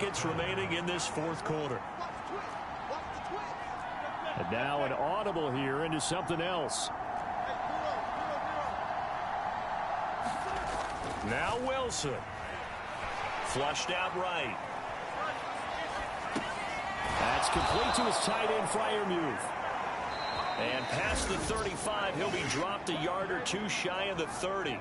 seconds remaining in this fourth quarter. And now an audible here into something else. Now Wilson. Flushed out right. That's complete to his tight end Freiermuth. And past the 35, he'll be dropped a yard or two shy of the 30.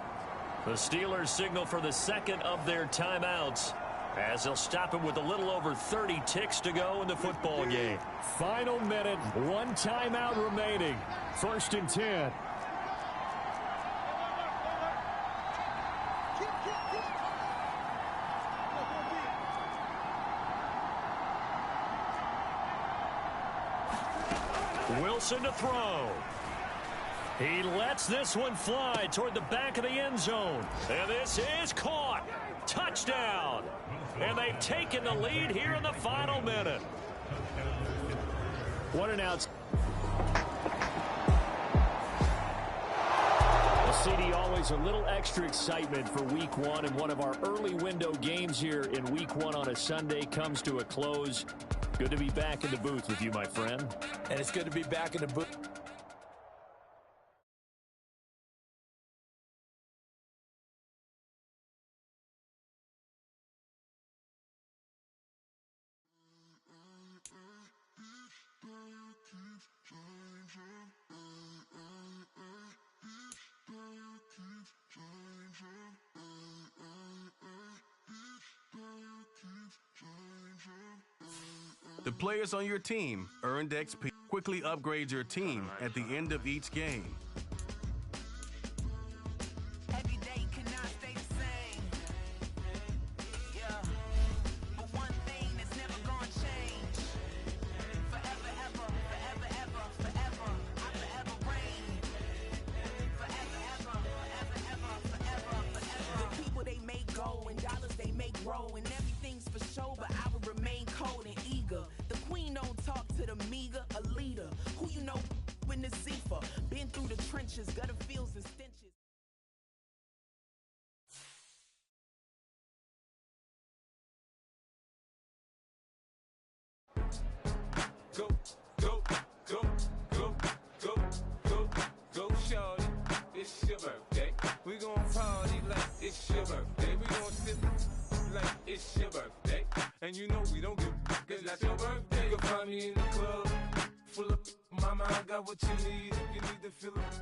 The Steelers signal for the second of their timeouts, as they'll stop him with a little over 30 ticks to go in the football game. Final minute, one timeout remaining. 1st and 10. Wilson to throw. He lets this one fly toward the back of the end zone. And this is caught. Touchdown. And they've taken the lead here in the final minute. What an out. CD, always a little extra excitement for week one, and one of our early window games here in week one on a Sunday comes to a close. Good to be back in the booth with you, my friend. And it's good to be back in the booth. The players on your team earned XP. Quickly upgrade your team at the end of each game. Every day cannot stay the same. Yeah. But one thing that's never gonna change. Forever, ever, forever, ever, forever. I forever reign. Forever, ever, forever, ever, forever, forever. The people they make go and dollars they make grow, and everything's for show, but I will remain cold and eager. The queen don't talk to the meager, a leader. Who you know when the Zephyr. Been through the trenches, gutter fields and stenches. Go, go, go, go, go, go, go, shorty. It's your birthday. We gon' party like it's your birthday. We gon' sip like it's your birthday. And you know we don't give cause that's your birthday. You'll find me in the club, full of mama, I got what you need. If you need to fill up,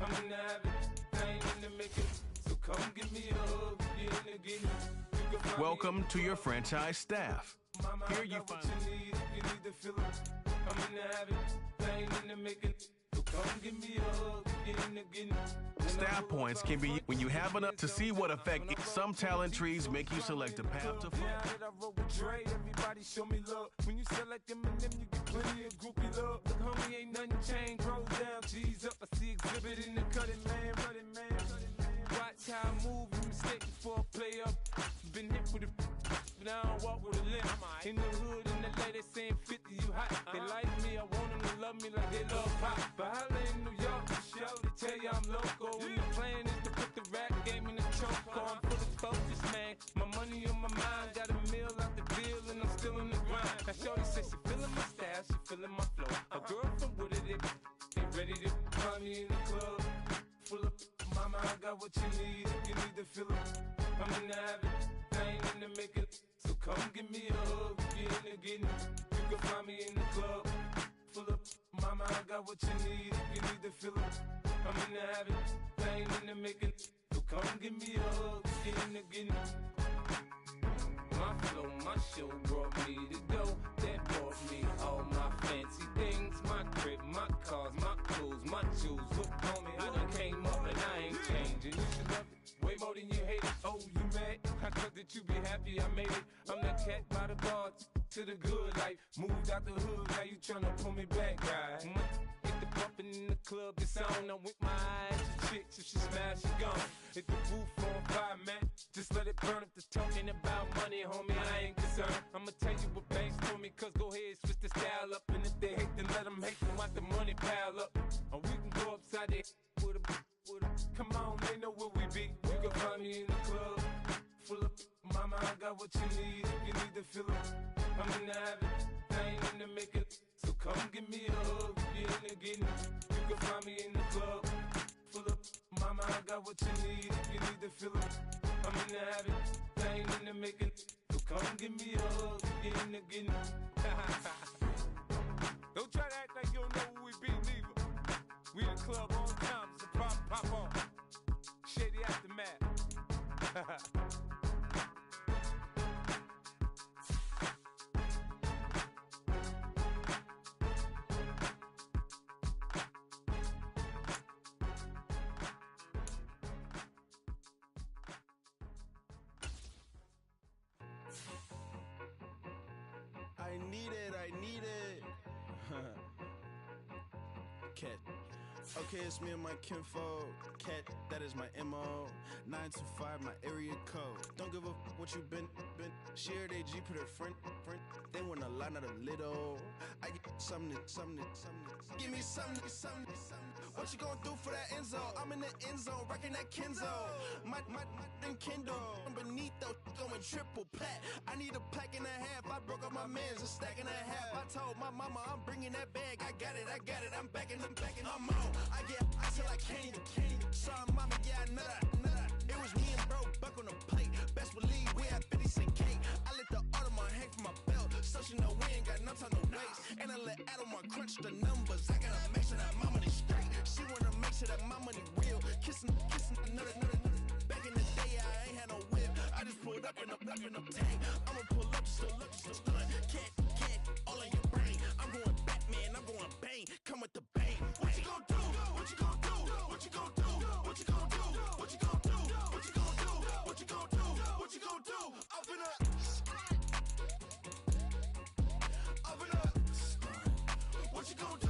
I'm in the habit, I ain't in the making. So come give me a hug, get in the getting. Welcome to your franchise staff. Here you find you need to fill up. I'm in the habit, I ain't in the making. So come give me a hug, get in the getting. staff points can be when you have enough to see what effect some talent trees make you select a path to now that I roll with Dre, everybody show me love. When you select them and them, you get plenty of groupie love. Look, homie, ain't nothing changed. Roll down, G's up. I see exhibit in the cutting, man. Running, man. Watch how I move, you mistake before I play up. Been hit with it, but I don't walk with a limp. In the hood, in the lady saying 50, you hot. They like me, I want them to love me like they love pop. But holla in New York, the show, they tell you I'm local. And the plan is to put the rap game in the choke. I'm fully focused, man. My money on my mind, got a meal out the deal, and I'm still in the grind. Now shorty says she feeling my style, she feeling my flow. A girl from Wooded, they ready to find me in the club. Full of mama, I got what you need. If you need to fill up, I'm in the habit, I ain't in the making. So come give me a hug, get in the getting. You can find me in the club. Full of mama, I got what you need. If you need to fill up, I'm in the habit, I ain't in the making. So come give me a hug, get in the getting. My flow, my show brought me to go. That brought me all my fancy things. My crib, my cars, my clothes, my shoes. Look, homie, I done came up and I ain't changing. You should love it way more than you hate it. Oh, you mad? I thought that you be happy I made it. I'm that cat by the bar to the good life. Moved out the hood, now you tryna pull me back, right? Get the bumpin' in the club, the sound. I'm with my eyes to chicks. If she smash, she gone. Hit the roof on fire, man. Just let it burn. If they're talking about money, homie, I ain't concerned. I'ma tell you what banks told me, cause go ahead, switch the style up. And if they hate, then let them hate, then watch the money pile up. Or we can go upside there with a. Come on, they know where we be. You can find me in the club. Full of mama, I got what you need. If you need to fill up, I'm in the habit, I ain't in the making. So come give me a hug, you in the getting. You can find me in the club, full up. Mama, I got what you need if you need to fill it. I'm in the habit, I ain't in the making. So come give me a hug, you in the getting. Don't try to act like you don't know who we be, neither. We in the club on time, so pop on. Shady Aftermath. I need it. Cat. Okay, it's me and my kinfolk. Cat, that is my MO. 925, my area code. Don't give a what you been. Share they G, put her friend. They want a lot, not a little. I get something. Give me something. What you gonna do for that end zone? I'm in the end zone, wrecking that Kenzo. My Kindle. I'm beneath though, going triple plat. I need a pack and a half. I broke up my mans, a stack and a half. I told my mama I'm bringing that bag. I got it. I'm backing, I'm on. I till I can't. Sorry, mama, yeah, I know that. It was me and bro, buck on the plate. Best believe we had 50 cent cake. I let the Audemars hang from my belt, so she know we ain't got no time to waste. And I let Audemars crunch the numbers. I gotta make sure that my money straight. She wanna make sure that my money real. Kissing another. Back in the day, I ain't had no whip. I just pulled up in a tank. I'ma pull up just to stun. Cat, all in your brain. I'm going Batman, I'm going bang. Come with the bang. What you gon' do? What you gon' do? What you gon' do? What you gon' do? What you gon' do? What you gon' do? What you gon' do? What you gon' do? Up in a what you gon' do?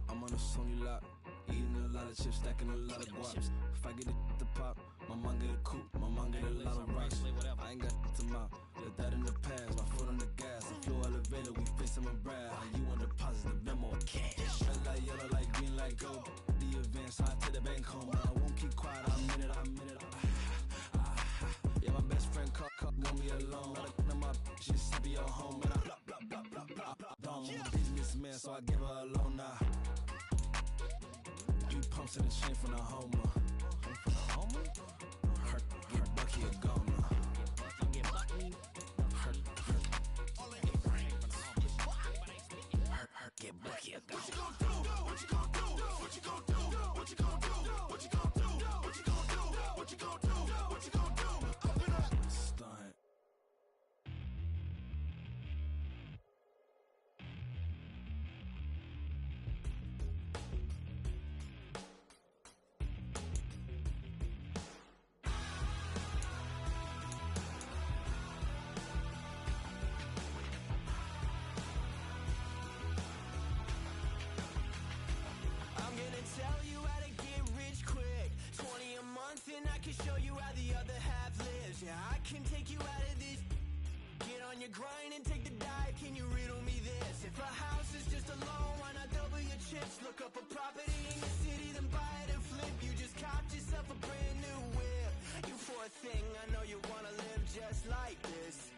I'm on a Sony lot, eating a lot of chips, stacking a lot of guap. If I get it to pop, my mom get a coupe, my mom get a lot of rocks. I ain't got to mouth, let that in the past. My foot on the gas, I flew elevator, we face him and Brad. You on deposit, the memo, cash. Red light, yellow light, green light, go. The event, so I take the bank home. I won't keep quiet, I'm in it. Yeah, my best friend caught want me alone. None of my bitches be at home, and I blah. I'm a businessman, so I give her a loan now. 3 pumps in the chain from the Homer. Hurt, get Bucky a goner. Hurt. All in your brain. Hurt, get Bucky a goner. What you gon' do? What you gon' do? What you gon' do? What you gon' do? What you gon' do? What you gon' do? What you gon' do? What you gon' do? Up in a stunt. Tell you how to get rich quick. 20 a month and I can show you how the other half lives. Yeah, I can take you out of this. Get on your grind and take the dive. Can you riddle me this? If a house is just a loan, why not double your chips? Look up a property in your city, then buy it and flip. You just copped yourself a brand new whip. You poor thing, I know you wanna live just like this.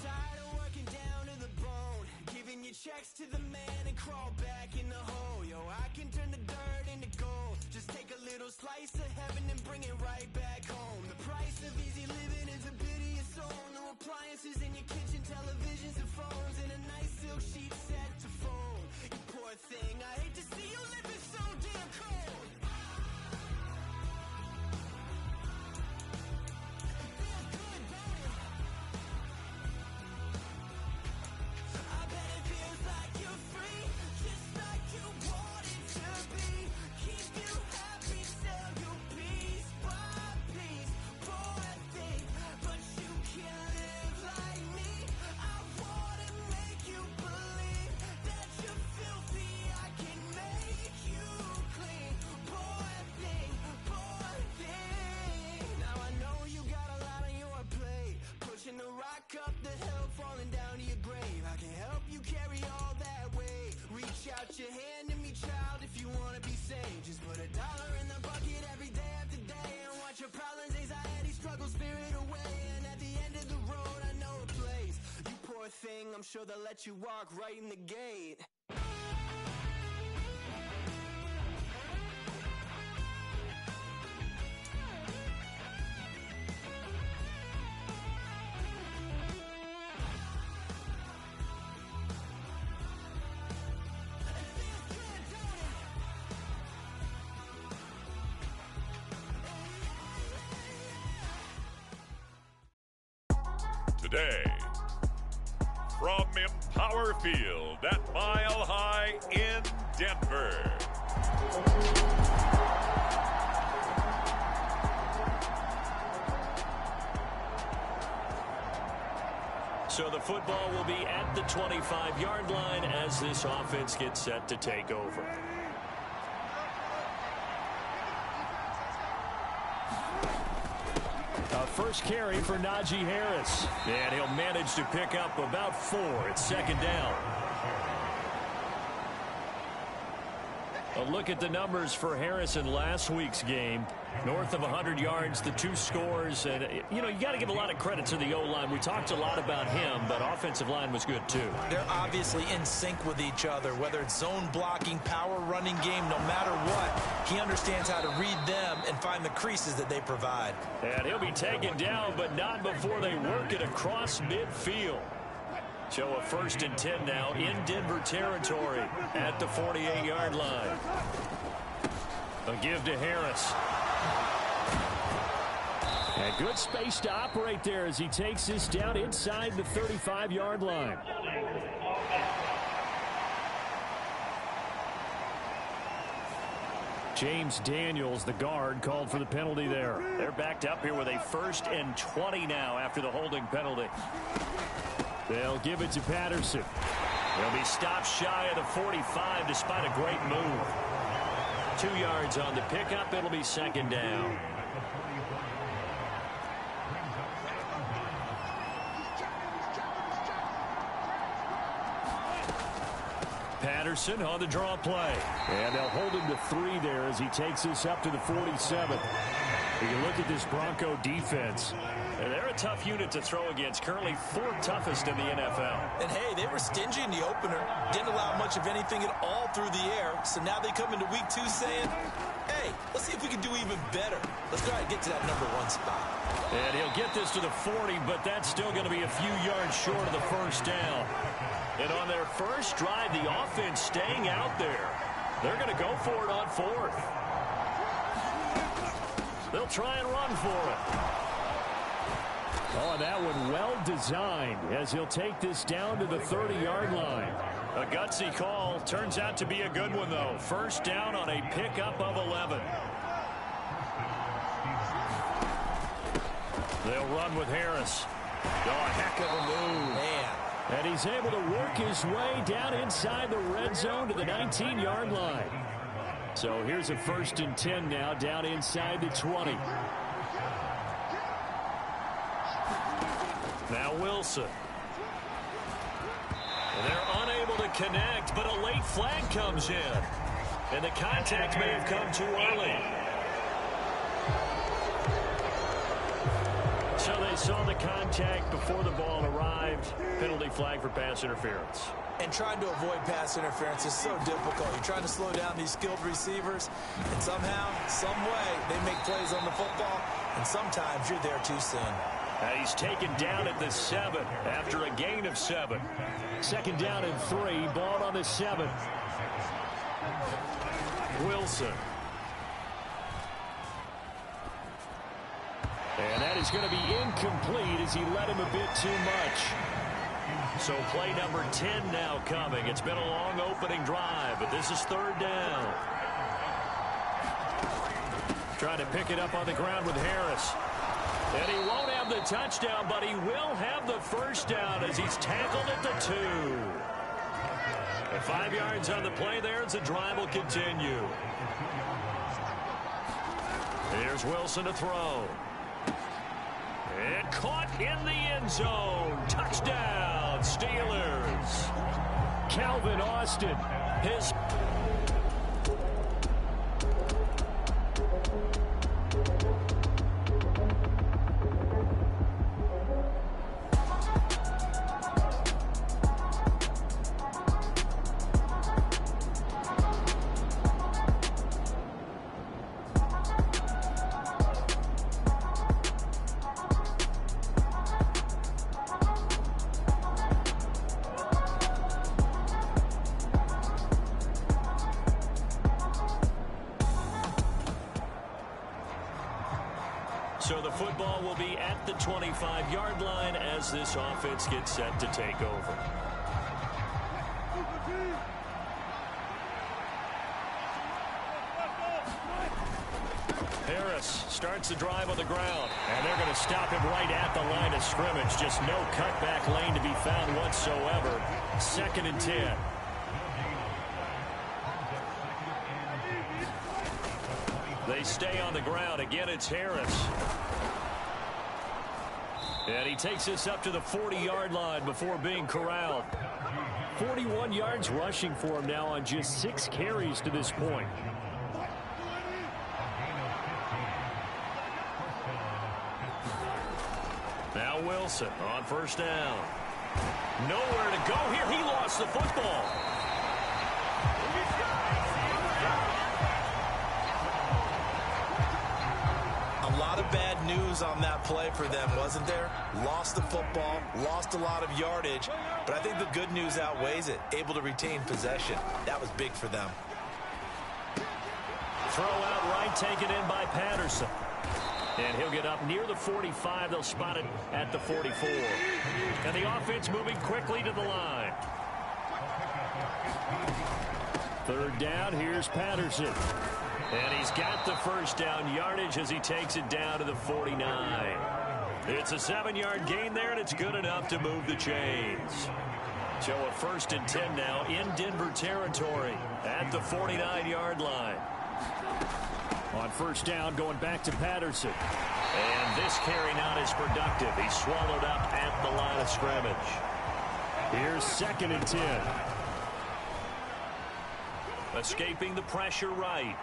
Tired of working down to the bone, giving your checks to the man and crawl back in the hole. Yo, I can turn the dirt into gold. Just take a little slice of heaven and bring it right back home. The price of easy living is a bit of your soul. No appliances in your kitchen, televisions and phones, and a nice silk sheet set to fold. You poor thing, I hate to see you living so damn cold. I bet it feels like you're free, just like you wanted to be. sure they'll let you walk right in the gate. Today, from Empower Field at Mile High in Denver. So the football will be at the 25-yard line as this offense gets set to take over. First carry for Najee Harris. And he'll manage to pick up about 4. It's second down. A look at the numbers for Harris in last week's game. North of 100 yards, the 2 scores. And, you know, you got to give a lot of credit to the O-line. We talked a lot about him, but offensive line was good, too. They're obviously in sync with each other, whether it's zone blocking, power running game, no matter what. He understands how to read them and find the creases that they provide. And he'll be taken down, but not before they work it across midfield. So a 1st and 10 now in Denver territory at the 48-yard line. A give to Harris. And good space to operate there as he takes this down inside the 35-yard line. James Daniels, the guard, called for the penalty there. They're backed up here with a 1st and 20 now after the holding penalty. They'll give it to Patterson. He'll be stopped shy of the 45 despite a great move. 2 yards on the pickup. It'll be second down. Patterson on the draw play. And they'll hold him to 3 there as he takes this up to the 47. You can look at this Bronco defense. And they're a tough unit to throw against. Currently 4th toughest in the NFL. And, hey, they were stingy in the opener. Didn't allow much of anything at all through the air. So now they come into week 2 saying, hey, let's see if we can do even better. Let's try to get to that number 1 spot. And he'll get this to the 40, but that's still going to be a few yards short of the 1st down. And on their first drive, the offense staying out there. They're going to go for it on 4th. They'll try and run for it. Oh, that one well designed as he'll take this down to the 30-yard line. A gutsy call. Turns out to be a good one, though. 1st down on a pickup of 11. They'll run with Harris. Oh, a heck of a move. Man. And he's able to work his way down inside the red zone to the 19-yard line. So here's a 1st and 10 now down inside the 20. Now Wilson. They're unable to connect, but a late flag comes in. And the contact may have come too early. So they saw the contact before the ball arrived. Penalty flag for pass interference. And trying to avoid pass interference is so difficult. You're trying to slow down these skilled receivers, and somehow, some way, they make plays on the football, and sometimes you're there too soon. He's taken down at the 7 after a gain of 7. 2nd down and 3. Ball on the 7. Wilson. And that is going to be incomplete as he led him a bit too much. So play number 10 now coming. It's been a long opening drive, but this is 3rd down. Trying to pick it up on the ground with Harris. And he won't have the touchdown, but he will have the 1st down as he's tackled at the 2. And 5 yards on the play there as the drive will continue. Here's Wilson to throw. And caught in the end zone. Touchdown, Steelers. Calvin Austin, his... So the football will be at the 25-yard line as this offense gets set to take over. Harris starts the drive on the ground, and they're going to stop him right at the line of scrimmage. Just no cutback lane to be found whatsoever. 2nd and 10. They stay on the ground. Again, it's Harris. And he takes this up to the 40-yard line before being corralled. 41 yards rushing for him now on just 6 carries to this point. Now Wilson on 1st down. Nowhere to go here. He lost the football. A lot of bad news on that play for them, wasn't there? Lost the football, lost a lot of yardage, but I think the good news outweighs it. Able to retain possession. That was big for them. Throw out right, taken in by Patterson. And he'll get up near the 45. They'll spot it at the 44. And the offense moving quickly to the line. 3rd down, here's Patterson. And he's got the 1st down yardage as he takes it down to the 49. It's a 7-yard gain there, and it's good enough to move the chains. So a 1st and 10 now in Denver territory at the 49-yard line. On 1st down, going back to Patterson. And this carry not as productive. He's swallowed up at the line of scrimmage. Here's 2nd and 10. Escaping the pressure right.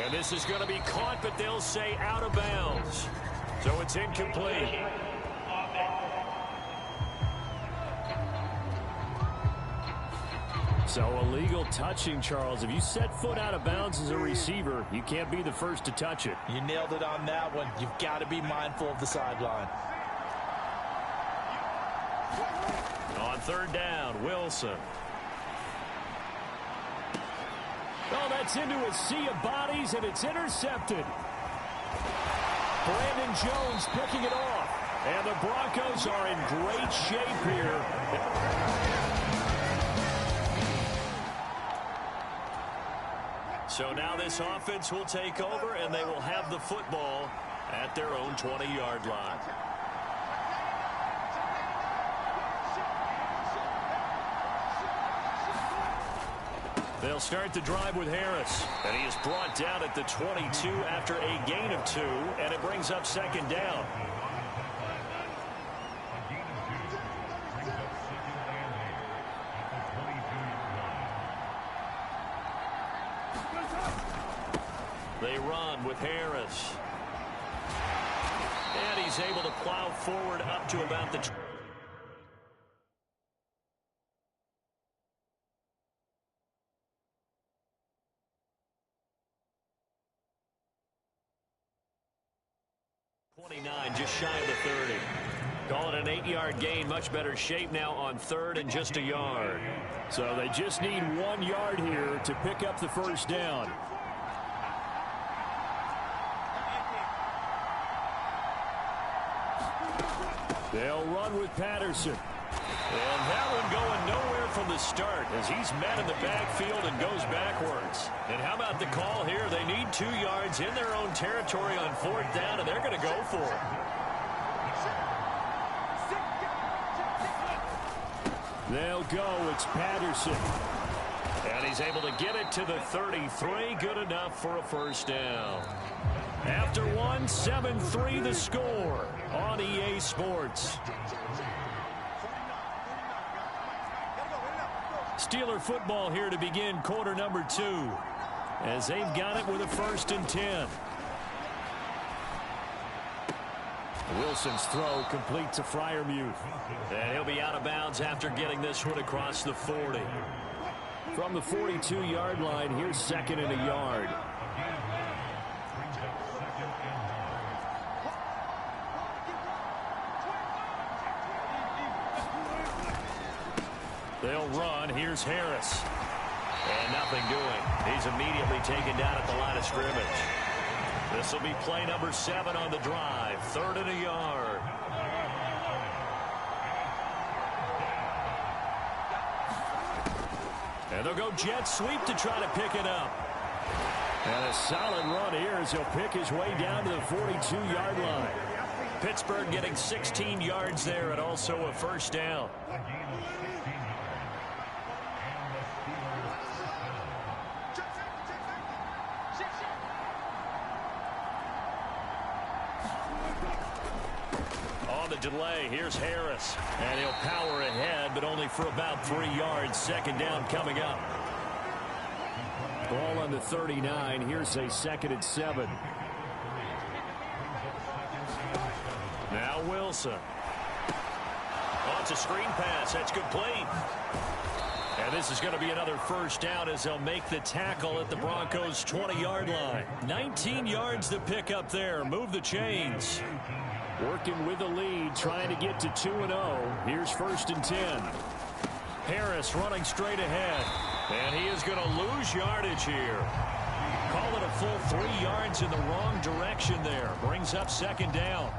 And this is going to be caught, but they'll say out of bounds. So it's incomplete. So illegal touching, Charles. If you set foot out of bounds as a receiver, you can't be the first to touch it. You nailed it on that one. You've got to be mindful of the sideline. On 3rd down, Wilson. Oh, that's into a sea of bodies, and it's intercepted. Brandon Jones picking it off. And the Broncos are in great shape here. So now this offense will take over, and they will have the football at their own 20-yard line. They'll start the drive with Harris, and he is brought down at the 22 after a gain of 2, and it brings up 2nd down. They run with Harris. And he's able to plow forward up to about the 29, just shy of the 30. Call it an 8-yard gain. Much better shape now on 3rd and just a yard. So they just need 1 yard here to pick up the 1st down. They'll run with Patterson. And that one going nowhere from the start as he's met in the backfield and goes backwards. And how about the call here? They need 2 yards in their own territory on 4th down, and they're going to go for it. They'll go. It's Patterson. And he's able to get it to the 33. Good enough for a 1st down. After 1, 7-3 the score on EA Sports. Steeler football here to begin quarter number 2 as they've got it with a 1st and 10. Wilson's throw complete to Freiermuth. And he'll be out of bounds after getting this one across the 40. From the 42-yard line, here's 2nd and a yard. They'll run. Here's Harris. And nothing doing. He's immediately taken down at the line of scrimmage. This will be play number 7 on the drive. 3rd and a yard. And they'll go jet sweep to try to pick it up. And a solid run here as he'll pick his way down to the 42-yard line. Pittsburgh getting 16 yards there and also a first down. On the delay, here's Harris. And he'll power ahead, but only for about 3 yards. 2nd down coming up. Ball on the 39. Here's a 2nd and 7. Now Wilson. Oh, it's a screen pass. That's complete. And this is going to be another first down as they'll make the tackle at the Broncos' 20-yard line. 19 yards to pick up there. Move the chains. Working with the lead, trying to get to 2-0. Here's 1st and 10. Harris running straight ahead. And he is going to lose yardage here. Call it a full 3 yards in the wrong direction there. Brings up 2nd down.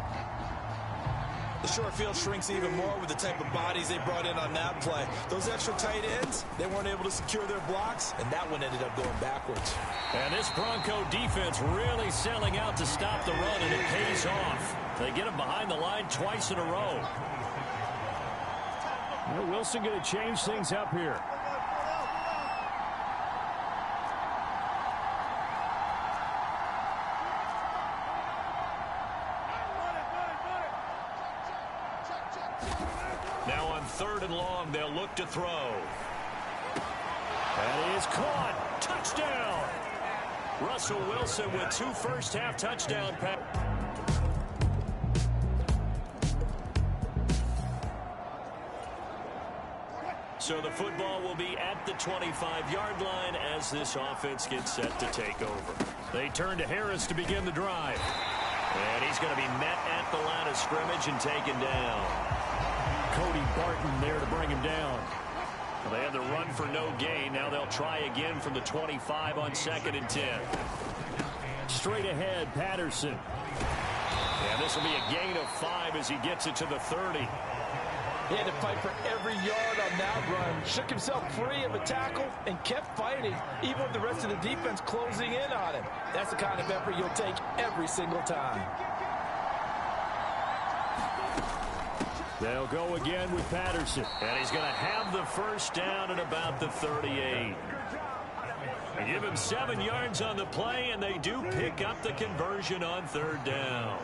The short field shrinks even more with the type of bodies they brought in on that play. Those extra tight ends, they weren't able to secure their blocks, and that one ended up going backwards. And this Bronco defense really selling out to stop the run, and it pays off. They get him behind the line twice in a row. Well, Wilson going to change things up here. Now on 3rd and long, they'll look to throw. That is caught. Touchdown! Russell Wilson with 2 first-half touchdown passes. So the football will be at the 25-yard line as this offense gets set to take over. They turn to Harris to begin the drive. And he's going to be met at the line of scrimmage and taken down. Cody Barton there to bring him down. Well, they had the run for no gain. Now they'll try again from the 25 on 2nd and 10. Straight ahead, Patterson. And this will be a gain of 5 as he gets it to the 30. He had to fight for every yard on that run. Shook himself free of a tackle and kept fighting, even with the rest of the defense closing in on him. That's the kind of effort you'll take every single time. They'll go again with Patterson. And he's going to have the first down at about the 38. They give him 7 yards on the play, and they do pick up the conversion on 3rd down.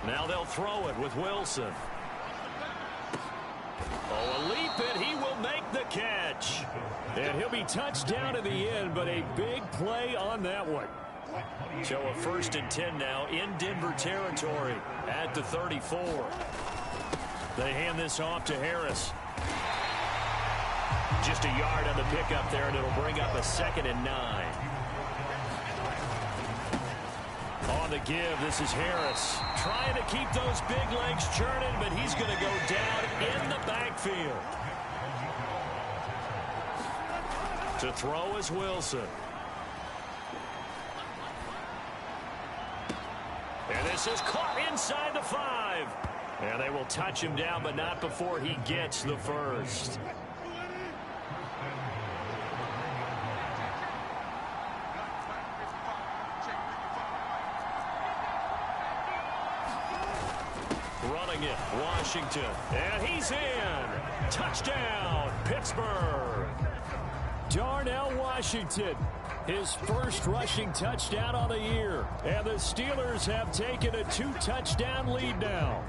Now they'll throw it with Wilson. Oh, a leap, and he will make the catch. And he'll be touched down in the end, but a big play on that one. So a 1st and 10 now in Denver territory at the 34. They hand this off to Harris. Just a yard on the pickup there, and it'll bring up a 2nd and 9. On the give, this is Harris. Trying to keep those big legs churning, but he's going to go down in the backfield. To throw is Wilson. And this is caught inside the 5. And they will touch him down, but not before he gets the first. Running it, Washington. And he's in. Touchdown, Pittsburgh. Darnell Washington, his first rushing touchdown on the year. And the Steelers have taken a 2-touchdown lead now.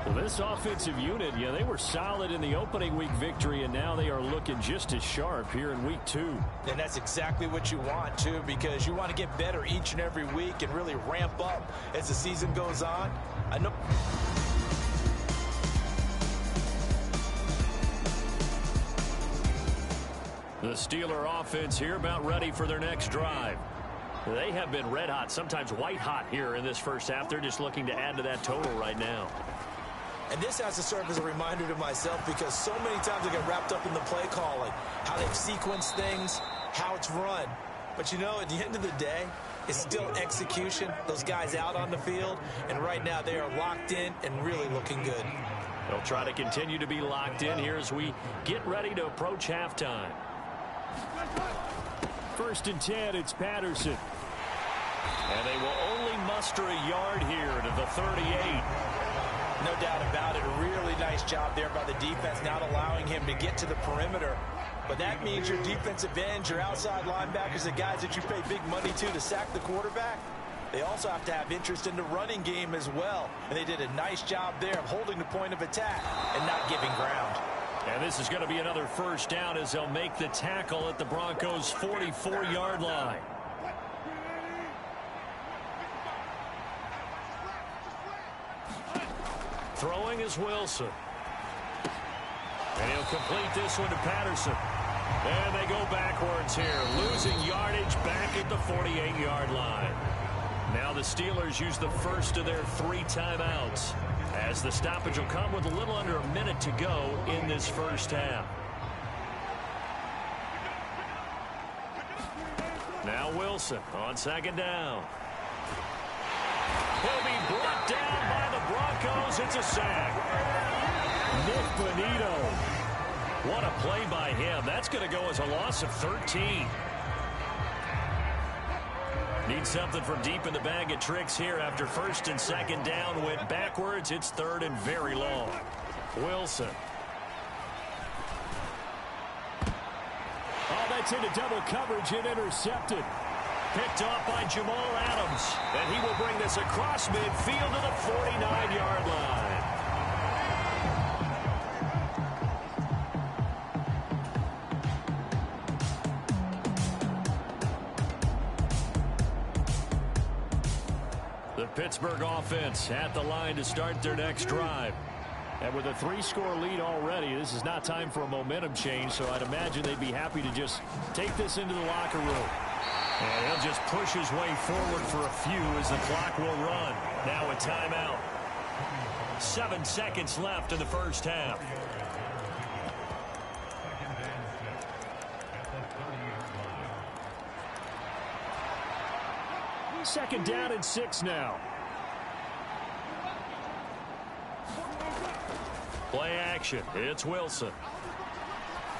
Well, this offensive unit, yeah, they were solid in the opening week victory, and now they are looking just as sharp here in week 2. And that's exactly what you want, too, because you want to get better each and every week and really ramp up as the season goes on. I know. The Steeler offense here about ready for their next drive. They have been red hot, sometimes white hot here in this first half. They're just looking to add to that total right now. And this has to serve as a reminder to myself because so many times I get wrapped up in the play calling, how they've sequenced things, how it's run. But, you know, at the end of the day, it's still execution. Those guys out on the field, and right now they are locked in and really looking good. They'll try to continue to be locked in here as we get ready to approach halftime. 1st and 10, it's Patterson. And they will only muster a yard here to the 38. No doubt about it. A really nice job there by the defense, not allowing him to get to the perimeter. But that means your defensive ends, your outside linebackers, the guys that you pay big money to sack the quarterback, they also have to have interest in the running game as well. And they did a nice job there of holding the point of attack and not giving ground. And this is going to be another 1st down as they'll make the tackle at the Broncos' 44-yard line. Throwing is Wilson. And he'll complete this one to Patterson. And they go backwards here, losing yardage back at the 48-yard line. Now the Steelers use the first of their 3 timeouts, as the stoppage will come with a little under a minute to go in this 1st half. Now Wilson on 2nd down. He'll be brought down by the Broncos. It's a sack. Nick Bonito. What a play by him. That's going to go as a loss of 13. Need something from deep in the bag of tricks here after 1st and 2nd down. Went backwards. It's 3rd and very long. Wilson. Oh, that's into double coverage and intercepted. Picked off by Jamal Adams. And he will bring this across midfield to the 49-yard line. The Pittsburgh offense at the line to start their next drive. And with a 3-score lead already, this is not time for a momentum change, so I'd imagine they'd be happy to just take this into the locker room. And he'll just push his way forward for a few as the clock will run. Now a timeout. 7 seconds left in the 1st half. Second down and 6 now. Play action. It's Wilson.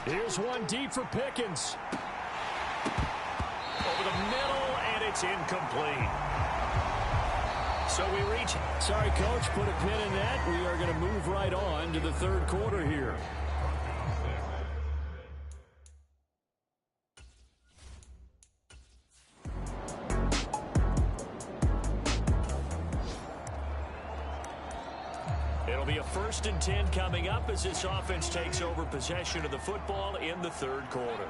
Here's one deep for Pickens. Over the middle, and it's incomplete. So we reach. Sorry, Coach, put a pin in that. We are going to move right on to the 3rd quarter here. It'll be a 1st and 10 coming up as this offense takes over possession of the football in the 3rd quarter.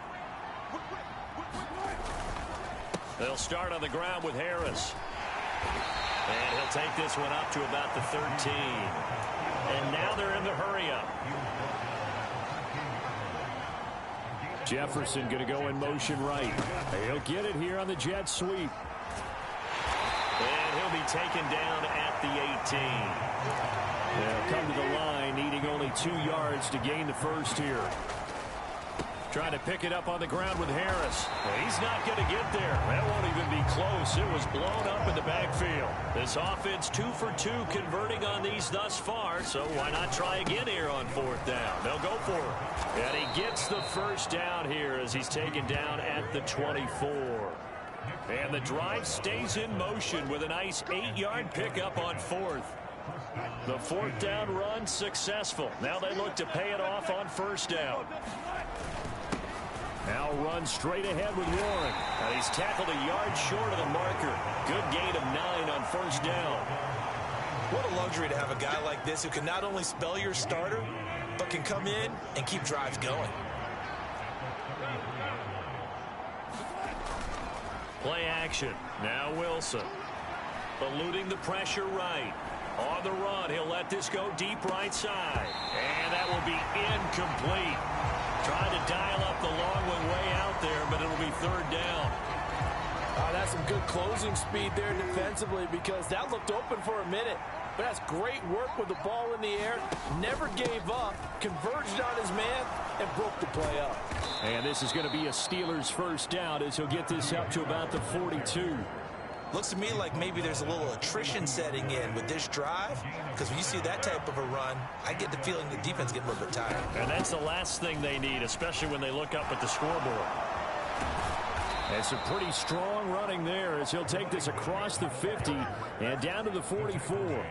They'll start on the ground with Harris. And he'll take this one up to about the 13. And now they're in the hurry-up. Jefferson going to go in motion right. He'll get it here on the jet sweep. And he'll be taken down at the 18. They'll come to the line, needing only 2 yards to gain the 1st here. Trying to pick it up on the ground with Harris. He's not going to get there. That won't even be close. It was blown up in the backfield. This offense 2 for 2 converting on these thus far, so why not try again here on 4th down? They'll go for it. And he gets the 1st down here as he's taken down at the 24. And the drive stays in motion with a nice 8-yard pickup on 4th. The 4th down run successful. Now they look to pay it off on 1st down. Now run straight ahead with Warren. And he's tackled a yard short of the marker. Good gain of 9 on 1st down. What a luxury to have a guy like this who can not only spell your starter, but can come in and keep drives going. Play action. Now Wilson. Eluding the pressure right. On the run, he'll let this go deep right side. And that will be incomplete. Trying to dial up the long one way out there, but it'll be 3rd down. That's some good closing speed there defensively, because that looked open for a minute. But that's great work with the ball in the air. Never gave up. Converged on his man and broke the play up. And this is going to be a Steelers first down as he'll get this up to about the 42. Looks to me like maybe there's a little attrition setting in with this drive, because when you see that type of a run, I get the feeling the defense getting a little bit tired. And that's the last thing they need, especially when they look up at the scoreboard. And some pretty strong running there as he'll take this across the 50 and down to the 44.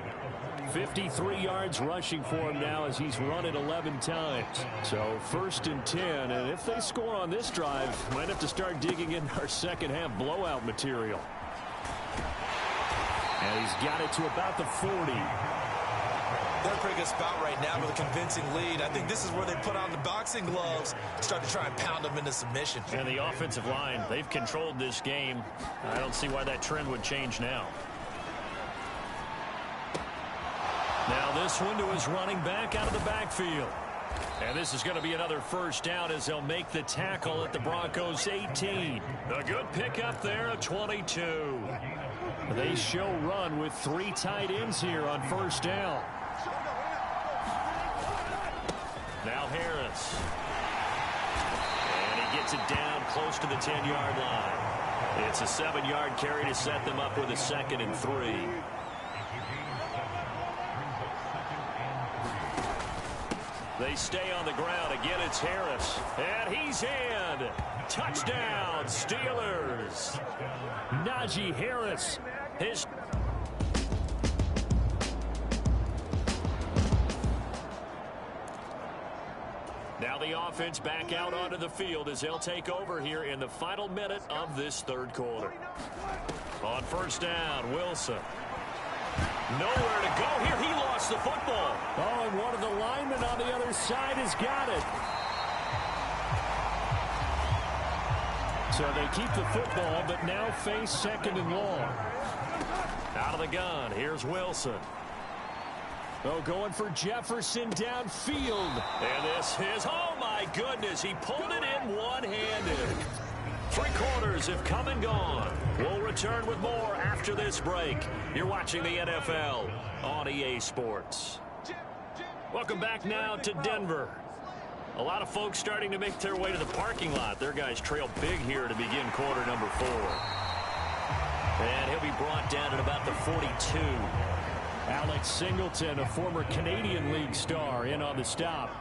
53 yards rushing for him now as he's run it 11 times. So 1st and 10, and if they score on this drive, might have to start digging in our second half blowout material. And he's got it to about the 40. They're in a pretty good spot right now with a convincing lead. I think this is where they put on the boxing gloves and start to try and pound them into submission. And the offensive line, they've controlled this game. I don't see why that trend would change now. Now this one to his running back out of the backfield. And this is going to be another first down as they'll make the tackle at the Broncos 18. A good pickup there at 22. They show run with 3 tight ends here on first down. Now Harris. And he gets it down close to the 10-yard line. It's a 7-yard carry to set them up with a 2nd and 3. They stay on the ground. Again, it's Harris. And he's in. Touchdown, Steelers. Najee Harris. Now the offense back out onto the field as they'll take over here in the final minute of this 3rd quarter. On first down, Wilson. Nowhere to go here. He lost the football. Oh, and one of the linemen on the other side has got it. So they keep the football, but now face 2nd and long. Out of the gun, here's Wilson. Oh, going for Jefferson downfield. And this is, oh my goodness, he pulled it in one-handed. 3 quarters have come and gone. We'll return with more after this break. You're watching the NFL on EA Sports. Welcome back now to Denver. A lot of folks starting to make their way to the parking lot. Their guys trail big here to begin quarter number 4. And he'll be brought down at about the 42. Alex Singleton, a former Canadian League star, in on the stop.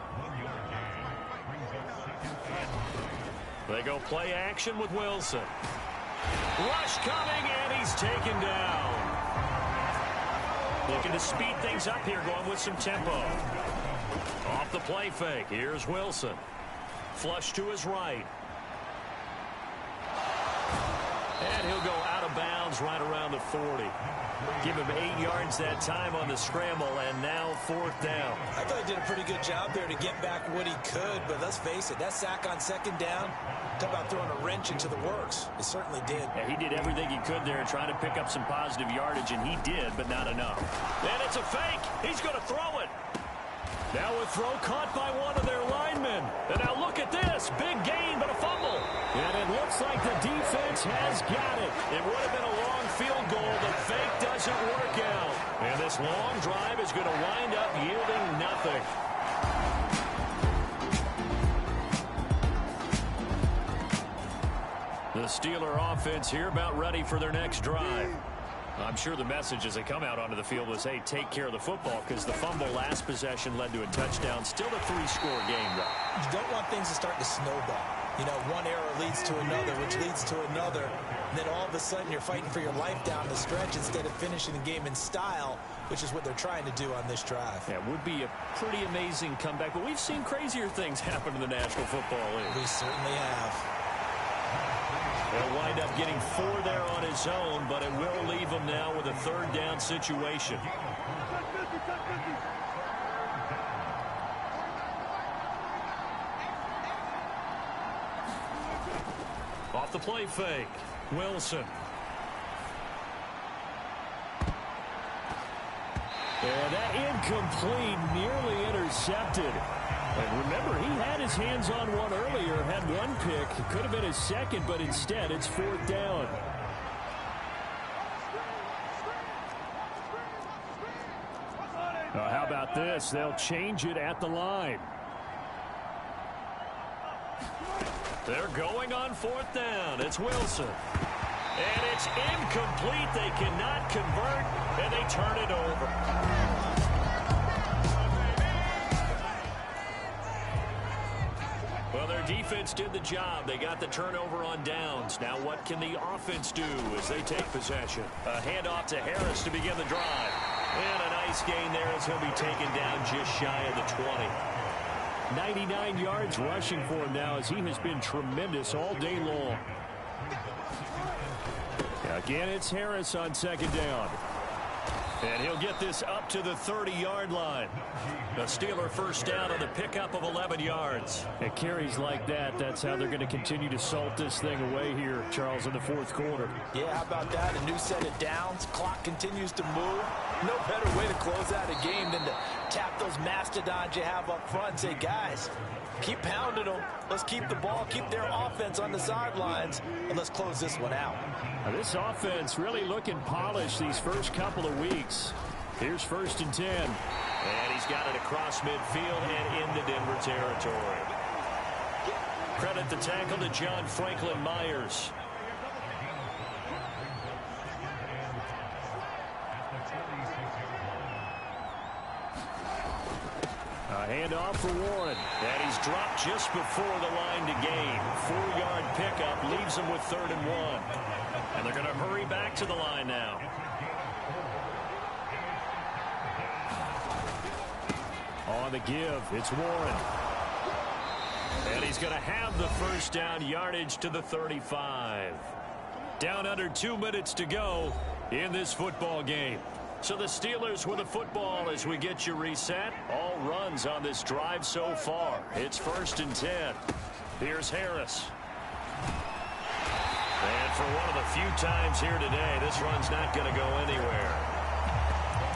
They go play action with Wilson. Rush coming, and he's taken down. Looking to speed things up here, going with some tempo. Off the play fake, here's Wilson. Flush to his right. And he'll go out of bounds right around the 40. Give him 8 yards that time on the scramble, and now 4th down. I thought he did a pretty good job there to get back what he could, but let's face it, that sack on 2nd down, talk about throwing a wrench into the works. It certainly did. Yeah, he did everything he could there trying to pick up some positive yardage, and he did, but not enough. And it's a fake. He's going to throw it. Now a throw caught by one of their linemen. And now look at this. Big gain, but a fumble. And it looks like the defense has got it. It would have been a long field goal. The fake doesn't work out. And this long drive is going to wind up yielding nothing. The Steeler offense here about ready for their next drive. I'm sure the message as they come out onto the field was, hey, take care of the football, because the fumble last possession led to a touchdown. Still a 3-score game, though. You don't want things to start to snowball. You know, one error leads to another, which leads to another. And then all of a sudden you're fighting for your life down the stretch instead of finishing the game in style, which is what they're trying to do on this drive. Yeah, it would be a pretty amazing comeback, but we've seen crazier things happen in the National Football League. We certainly have. He'll wind up getting 4 there on his own, but it will leave him now with a 3rd down situation. Off the play fake, Wilson. And that incomplete, nearly intercepted. And remember, he had his hands on one earlier, had one pick. It could have been his 2nd, but instead it's 4th down. How about this? They'll change it at the line. They're going on 4th down. It's Wilson. And it's incomplete. They cannot convert, and they turn it over. Well, their defense did the job. They got the turnover on downs. Now what can the offense do as they take possession? A handoff to Harris to begin the drive. And a nice gain there as he'll be taken down just shy of the 20. 99 yards rushing for him now as he has been tremendous all day long. Again, it's Harris on 2nd down. And he'll get this up to the 30-yard line. The Steeler first down on the pickup of 11 yards. It carries like that. That's how they're going to continue to salt this thing away here, Charles, in the 4th quarter. Yeah, how about that? A new set of downs. Clock continues to move. No better way to close out a game than to tap those mastodons you have up front and say, guys, keep pounding them. Let's keep the ball, keep their offense on the sidelines, and let's close this one out. Now, this offense really looking polished these first couple of weeks. Here's 1st and 10. And he's got it across midfield and into Denver territory. Credit the tackle to John Franklin Myers. A handoff for Warren. And he's dropped just before the line to gain. 4-yard pickup leaves him with 3rd and 1. And they're going to hurry back to the line now. On the give, it's Warren. And he's going to have the first down, yardage to the 35. Down under 2 minutes to go in this football game. So the Steelers with the football as we get you reset. All runs on this drive so far. It's 1st and 10. Here's Harris. And for one of the few times here today, this run's not going to go anywhere.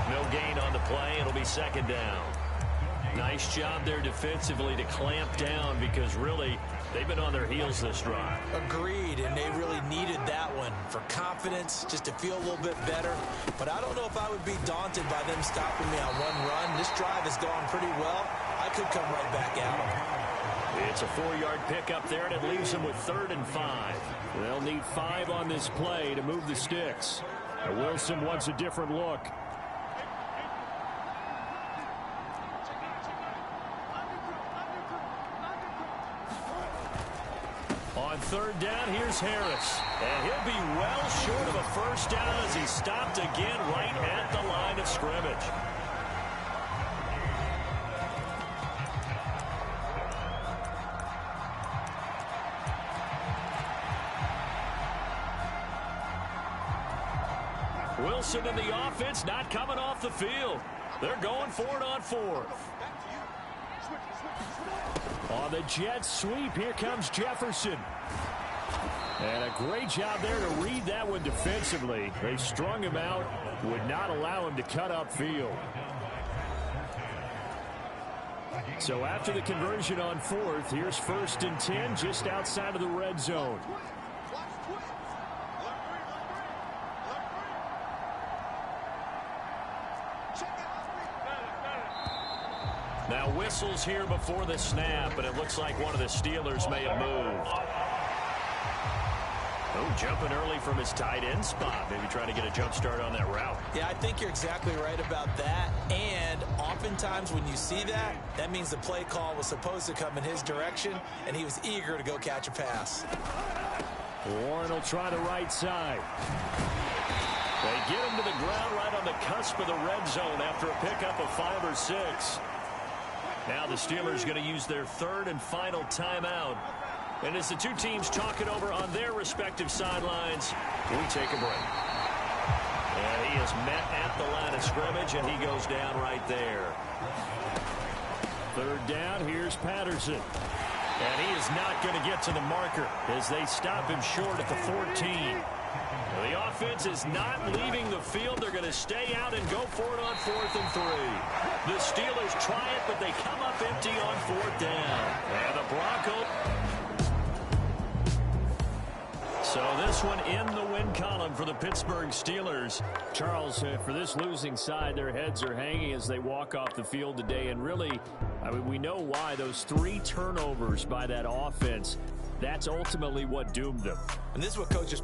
No gain on the play. It'll be 2nd down. Nice job there defensively to clamp down because really they've been on their heels this drive. Agreed, and they really needed that one for confidence, just to feel a little bit better. But I don't know if I would be daunted by them stopping me on one run. This drive has gone pretty well. I could come right back at them. It's a 4-yard pickup there, and it leaves them with 3rd and 5. They'll need 5 on this play to move the sticks. Now Wilson wants a different look. On 3rd down, here's Harris. And he'll be well short of a first down as he stopped again right at the line of scrimmage. Wilson in the offense not coming off the field. They're going for it on 4th. On the jet sweep, here comes Jefferson. And a great job there to read that one defensively. They strung him out, would not allow him to cut upfield. So after the conversion on 4th, here's 1st and 10 just outside of the red zone. Now whistles here before the snap, but it looks like one of the Steelers may have moved. Oh, jumping early from his tight end spot. Maybe trying to get a jump start on that route. Yeah, I think you're exactly right about that. And oftentimes when you see that, that means the play call was supposed to come in his direction, and he was eager to go catch a pass. Warren will try the right side. They get him to the ground right on the cusp of the red zone after a pickup of 5 or 6. Now the Steelers going to use their 3rd and final timeout. And as the two teams talk it over on their respective sidelines, we take a break. And he is met at the line of scrimmage, and he goes down right there. 3rd down, here's Patterson. And he is not going to get to the marker as they stop him short at the 14. The offense is not leaving the field. They're going to stay out and go for it on 4th and 3. The Steelers try it, but they come up empty on 4th down. And the Broncos. So this one in the win column for the Pittsburgh Steelers. Charles, for this losing side, their heads are hanging as they walk off the field today. And really, I mean, we know why. Those 3 turnovers by that offense, That's ultimately what doomed them. And this is what coaches...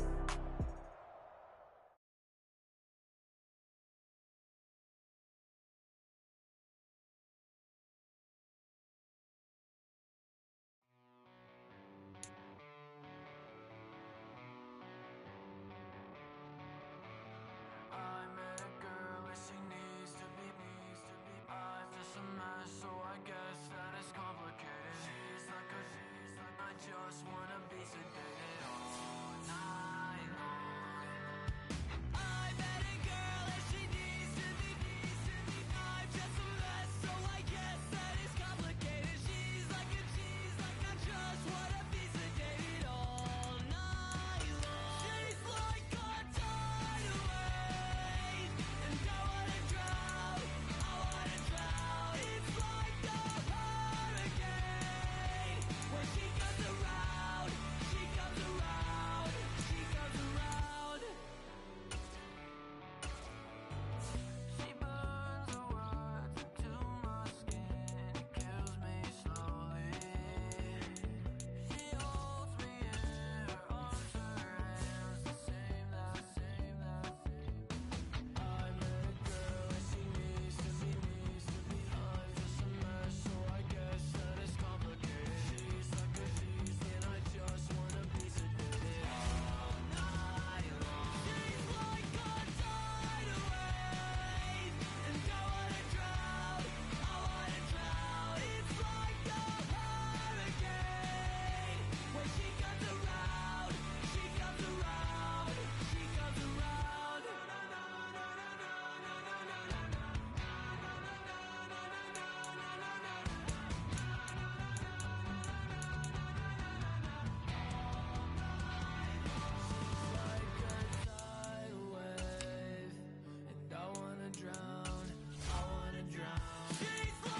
Just wanna be sedated all night long. I met a girl and she needs to be. I'm just a mess, so I guess that is complicated. She's like I just wanna be sedated all night long. She's like a tidal wave, and I wanna drown. It's like a hurricane when she comes around. She comes around. She burns the words into my skin. It kills me slowly. She holds me in her arms, her hands, the same. I met a girl and she needs to be. I'm just a mess, so I guess that it's complicated. She's like and I just wanna be sedated all night long. She's like a tidal wave, and I wanna drown. It's like a hurricane when she comes around. She comes around. And I wanna drown. She's like a tidal wave, and I wanna drown. It's like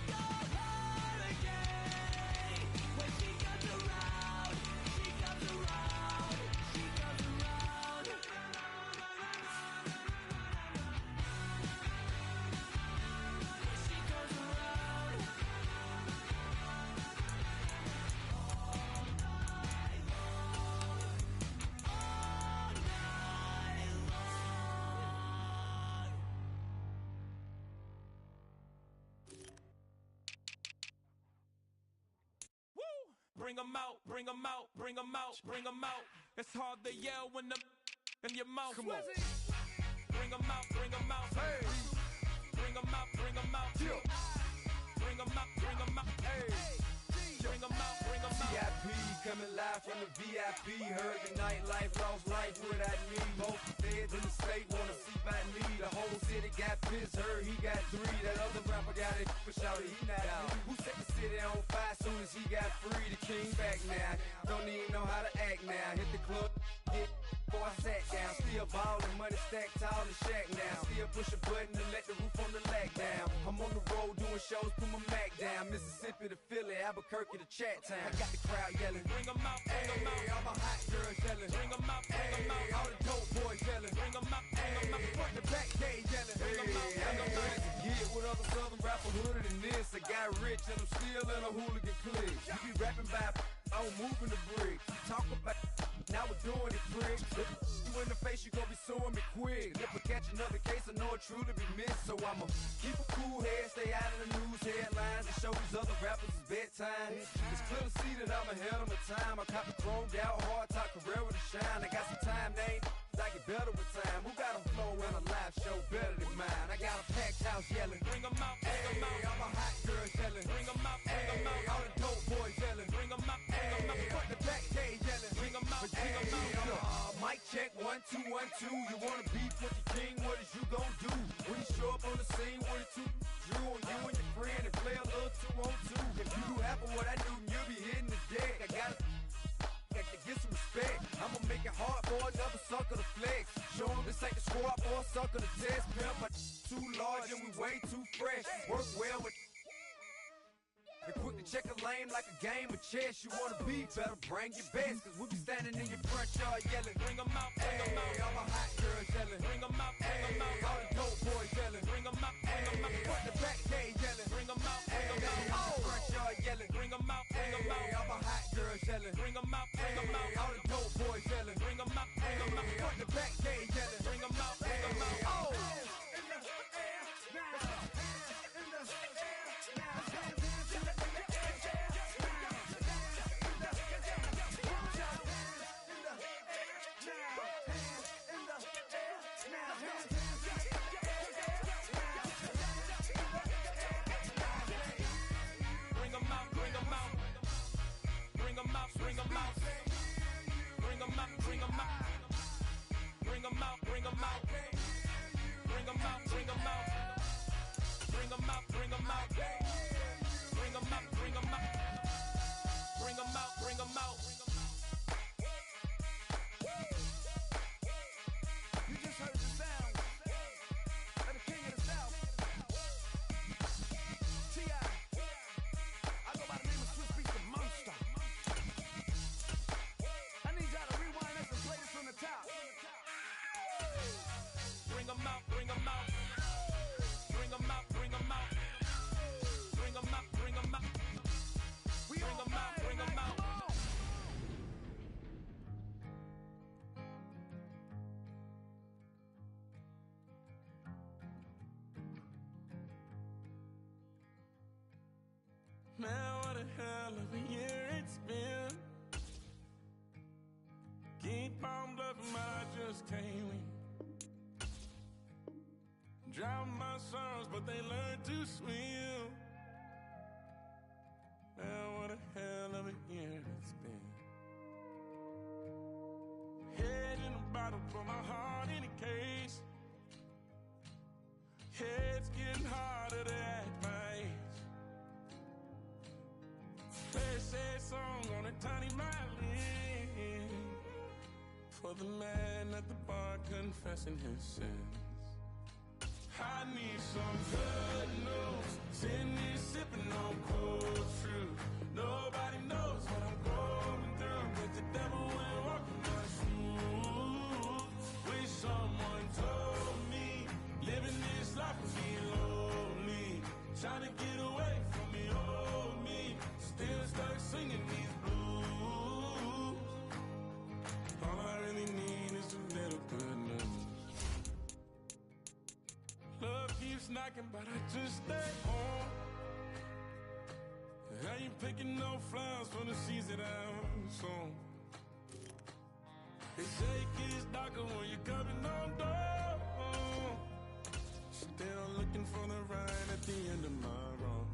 a hurricane when she comes around. She comes around. Bring 'em out, bring 'em out, bring 'em out, bring 'em out. It's hard to yell when the in your mouth. Come on. Bring 'em out, bring 'em out. Hey. Bring 'em out, bring 'em out. Yeah. Bring 'em out, bring 'em out. Hey. Bring 'em out, bring 'em out. VIP coming live from the VIP. Heard the nightlife, lost life without me. Both feds in the state wanna see by me. The whole city got pissed, heard he got 3. That other rapper got it for shouted, he not out. Who set the city on fire soon as he got free? The king back now, don't even know how to act now. Hit the club, get before I sat down. Still ballin', money stacked tall and shack now. Still push a button to let the roof on the lag down. I'm on the road doing shows, put my Mac down. Mississippi to Philly, Albuquerque to Chat Town. I got the crowd yelling. Bring 'em out, bring 'em out. All my hot girls yelling. Bring 'em out, bring 'em out. All the dope boys yelling. Bring 'em out, bring 'em out. Front the back gate yelling. Bring 'em out, bring 'em out. Get with other southern rapper hooded than this. I got rich and I'm still in a hooligan clique. You be rapping by I'm moving the bricks. You talk about now we're doing it quick. If you in the face, you gon' be suing me quick. And if I catch another case, I know it truly be missed. So I'ma keep a cool head, stay out of the news headlines, and show these other rappers it's bedtime. It's clear to see that I'm ahead of my time. I copy chromed out, hard top career to shine. I got some time, they ain't I get better with time. Who got a flow and a live show better than mine? I got a packed house yelling. Bring 'em out, bring 'em out. All my hot girls yelling. Bring 'em out, bring 'em out. All the dope boys yelling. Bring 'em out, bring 'em out. Front the back gate yelling. Bring 'em out, bring 'em out. Mic check 1 2 1 2. You wanna beef with the king? What is you gon' do when you show up on the scene? What is two drew on you and your friend and play a little 2-on-2? If you do half of what I do, you'll be hitting the deck. I gotta get some respect. I'ma make it hard for another sucker to flex. Show 'em this ain't the squad or a sucker to test. Pimp, my too large and we way too fresh. Work well with and quick to check a lane like a game of chess. You wanna be better, bring your best. Cause we be standing in your front yard yelling. Bring 'em out, bring 'em out. All my hot girls yelling. Bring 'em out, bring 'em out. All the dope boys yelling. Bring 'em out, bring 'em out. Front the back gate yelling. Bring 'em out, bring 'em out. All the front yard yelling. Bring 'em out, bring 'em out. All my hot girls yelling. Bring 'em out, bring 'em out. All the dope boys yelling. Bring 'em out, bring 'em out. Front the back gate yelling. Bring 'em out, bring 'em out. Oh! Man, what a hell of a year it's been. Keep on bluffing, but I just can't win. Drown my sorrows, but they learn to swim. Man, what a hell of a year it's been. Head in a bottle, put my heart in a case. Head's getting harder to act my age. Play a sad song on a tiny violin for the man at the bar confessing his sins. I need some good news. Sitting here sipping on cold truth. Nobody knows what I'm going through, but the devil will walk in my shoes. Wish someone told me living this life would be lonely. Trying to get away from me, oh me. Still stuck singing these blues. All I really need is a little good news. Love keeps knocking, but I just stay home. I ain't picking no flowers for the seeds that I'm sown. They say it gets darker when you're coming on door. Still looking for the ride at the end of my road.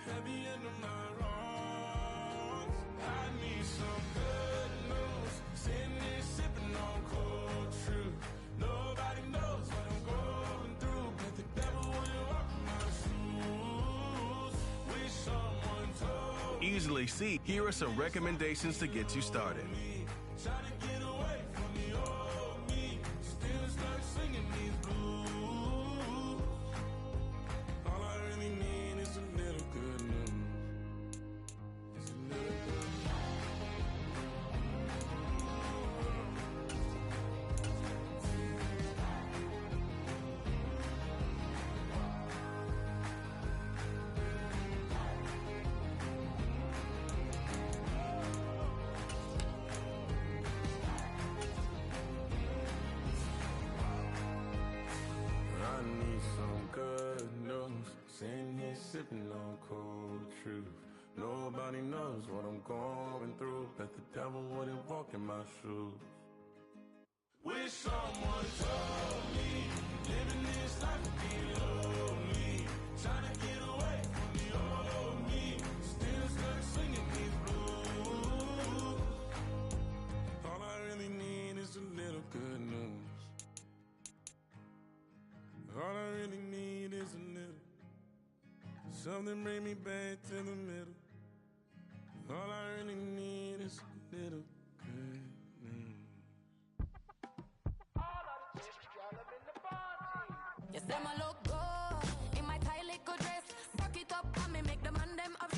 At the end of my wrongs, I need some good news. Sitting here sipping on cold truth. Nobody knows what I'm going through, but the devil will walk in my shoes. Wish someone told me. Easily see, here are some recommendations to get you started. Trying to get away from me, oh me. Still stuck singing these blues. All I really need is a little good news. It's a little good news. I need some good news. Sitting here sipping on cold truth. Nobody knows what I'm going through. Bet the devil wouldn't walk in my shoes. Wish someone told me living this life would be lonely. Trying to get away from me, oh me. Still stuck singing these blues. All I really need is a little good news. All I really need is a little. Something bring me back to the middle. All I really need is a little good news. Yes, them a look good in my tight little dress. Back it up and me make the man them have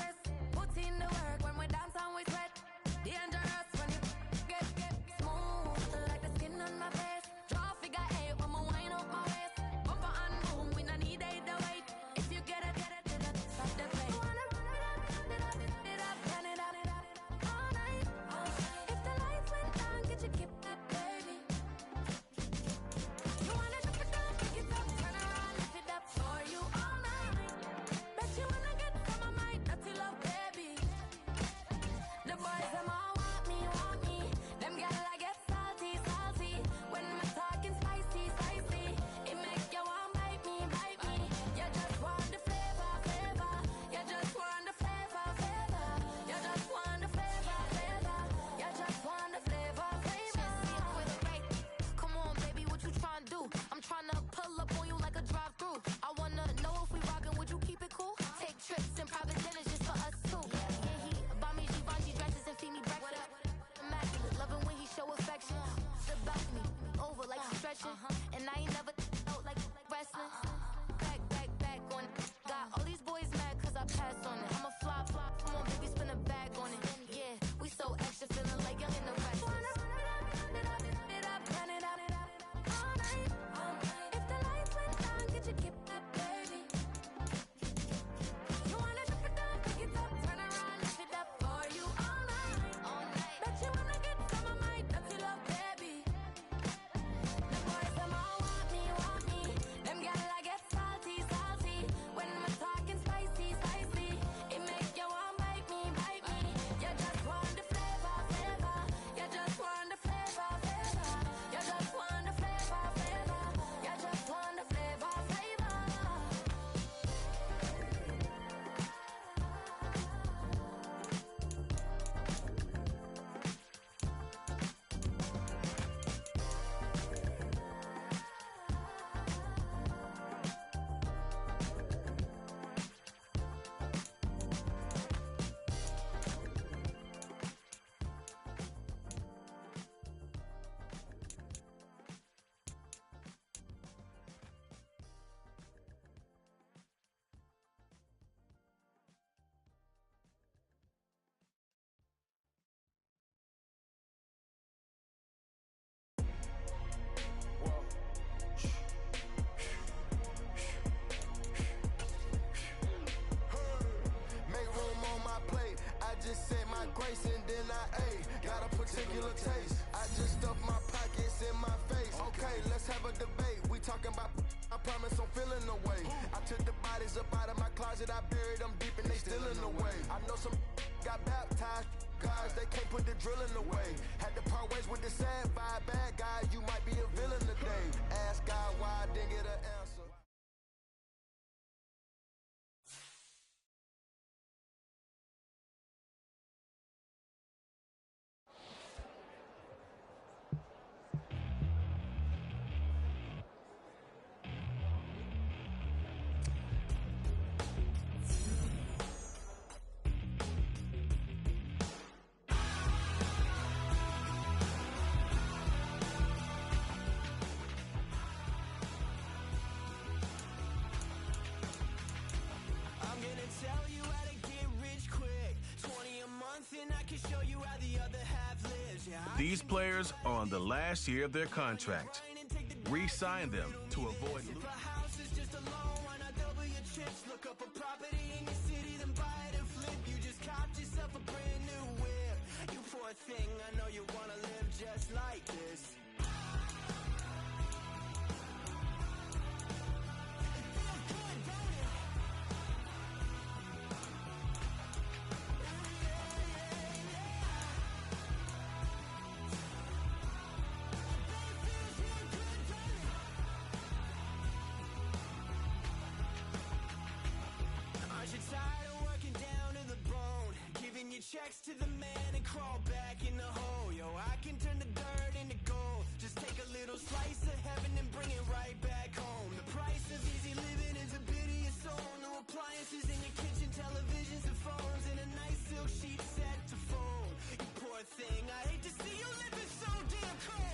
particular taste. I just stuff my pockets in my face. Okay, let's have a debate. We talking about, I promise I'm feeling the way. I took the bodies up out of my closet, I buried them deep and they still in the way. I know some got baptized, guys, they can't put the drilling away. Had to part ways with the sad vibe, bad guy, you might be a villain today. Ask God why I didn't get an answer. These players are on the last year of their contract. Re-sign them to avoid losing. Look up a property in your city, then buy it and flip. You just copped yourself a brand new whip. You poor thing, I know you wanna live just like this. Checks to the man and crawl back in the hole. Yo, I can turn the dirt into gold. Just take a little slice of heaven and bring it right back home. The price of easy living is a bit of your soul. No appliances in your kitchen, televisions and phones, and a nice silk sheet set to fold. You poor thing, I hate to see you living so damn cold.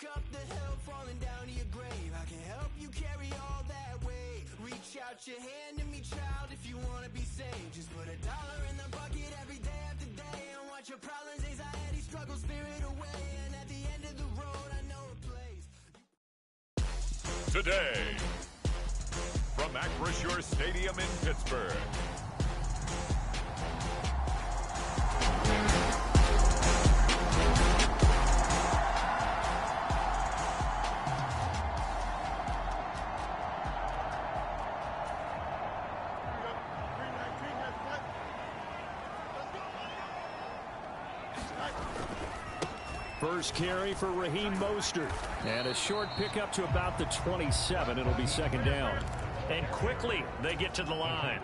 Up the hill, falling down to your grave. I can help you carry all that weight. Reach out your hand to me, child, if you want to be saved. Just put $1 in the bucket every day after day and watch your problems, anxiety, struggle, spirit away. And at the end of the road, I know a place. Today, from Acrisure Stadium in Pittsburgh. First carry for Raheem Mostert. And a short pickup to about the 27. It'll be second down. And quickly, they get to the line.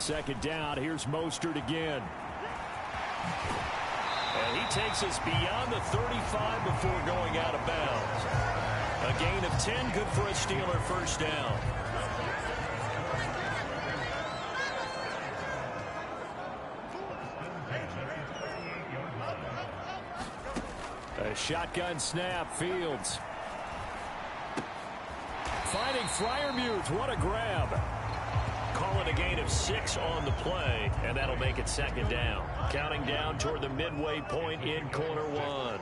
Second down. Here's Mostert again. And he takes us beyond the 35 before going out of bounds. A gain of 10, good for a Steeler first down. A shotgun snap, Fields. Finding Freiermuth, what a grab. Calling a gain of 6 on the play, and that'll make it second down. Counting down toward the midway point in corner one.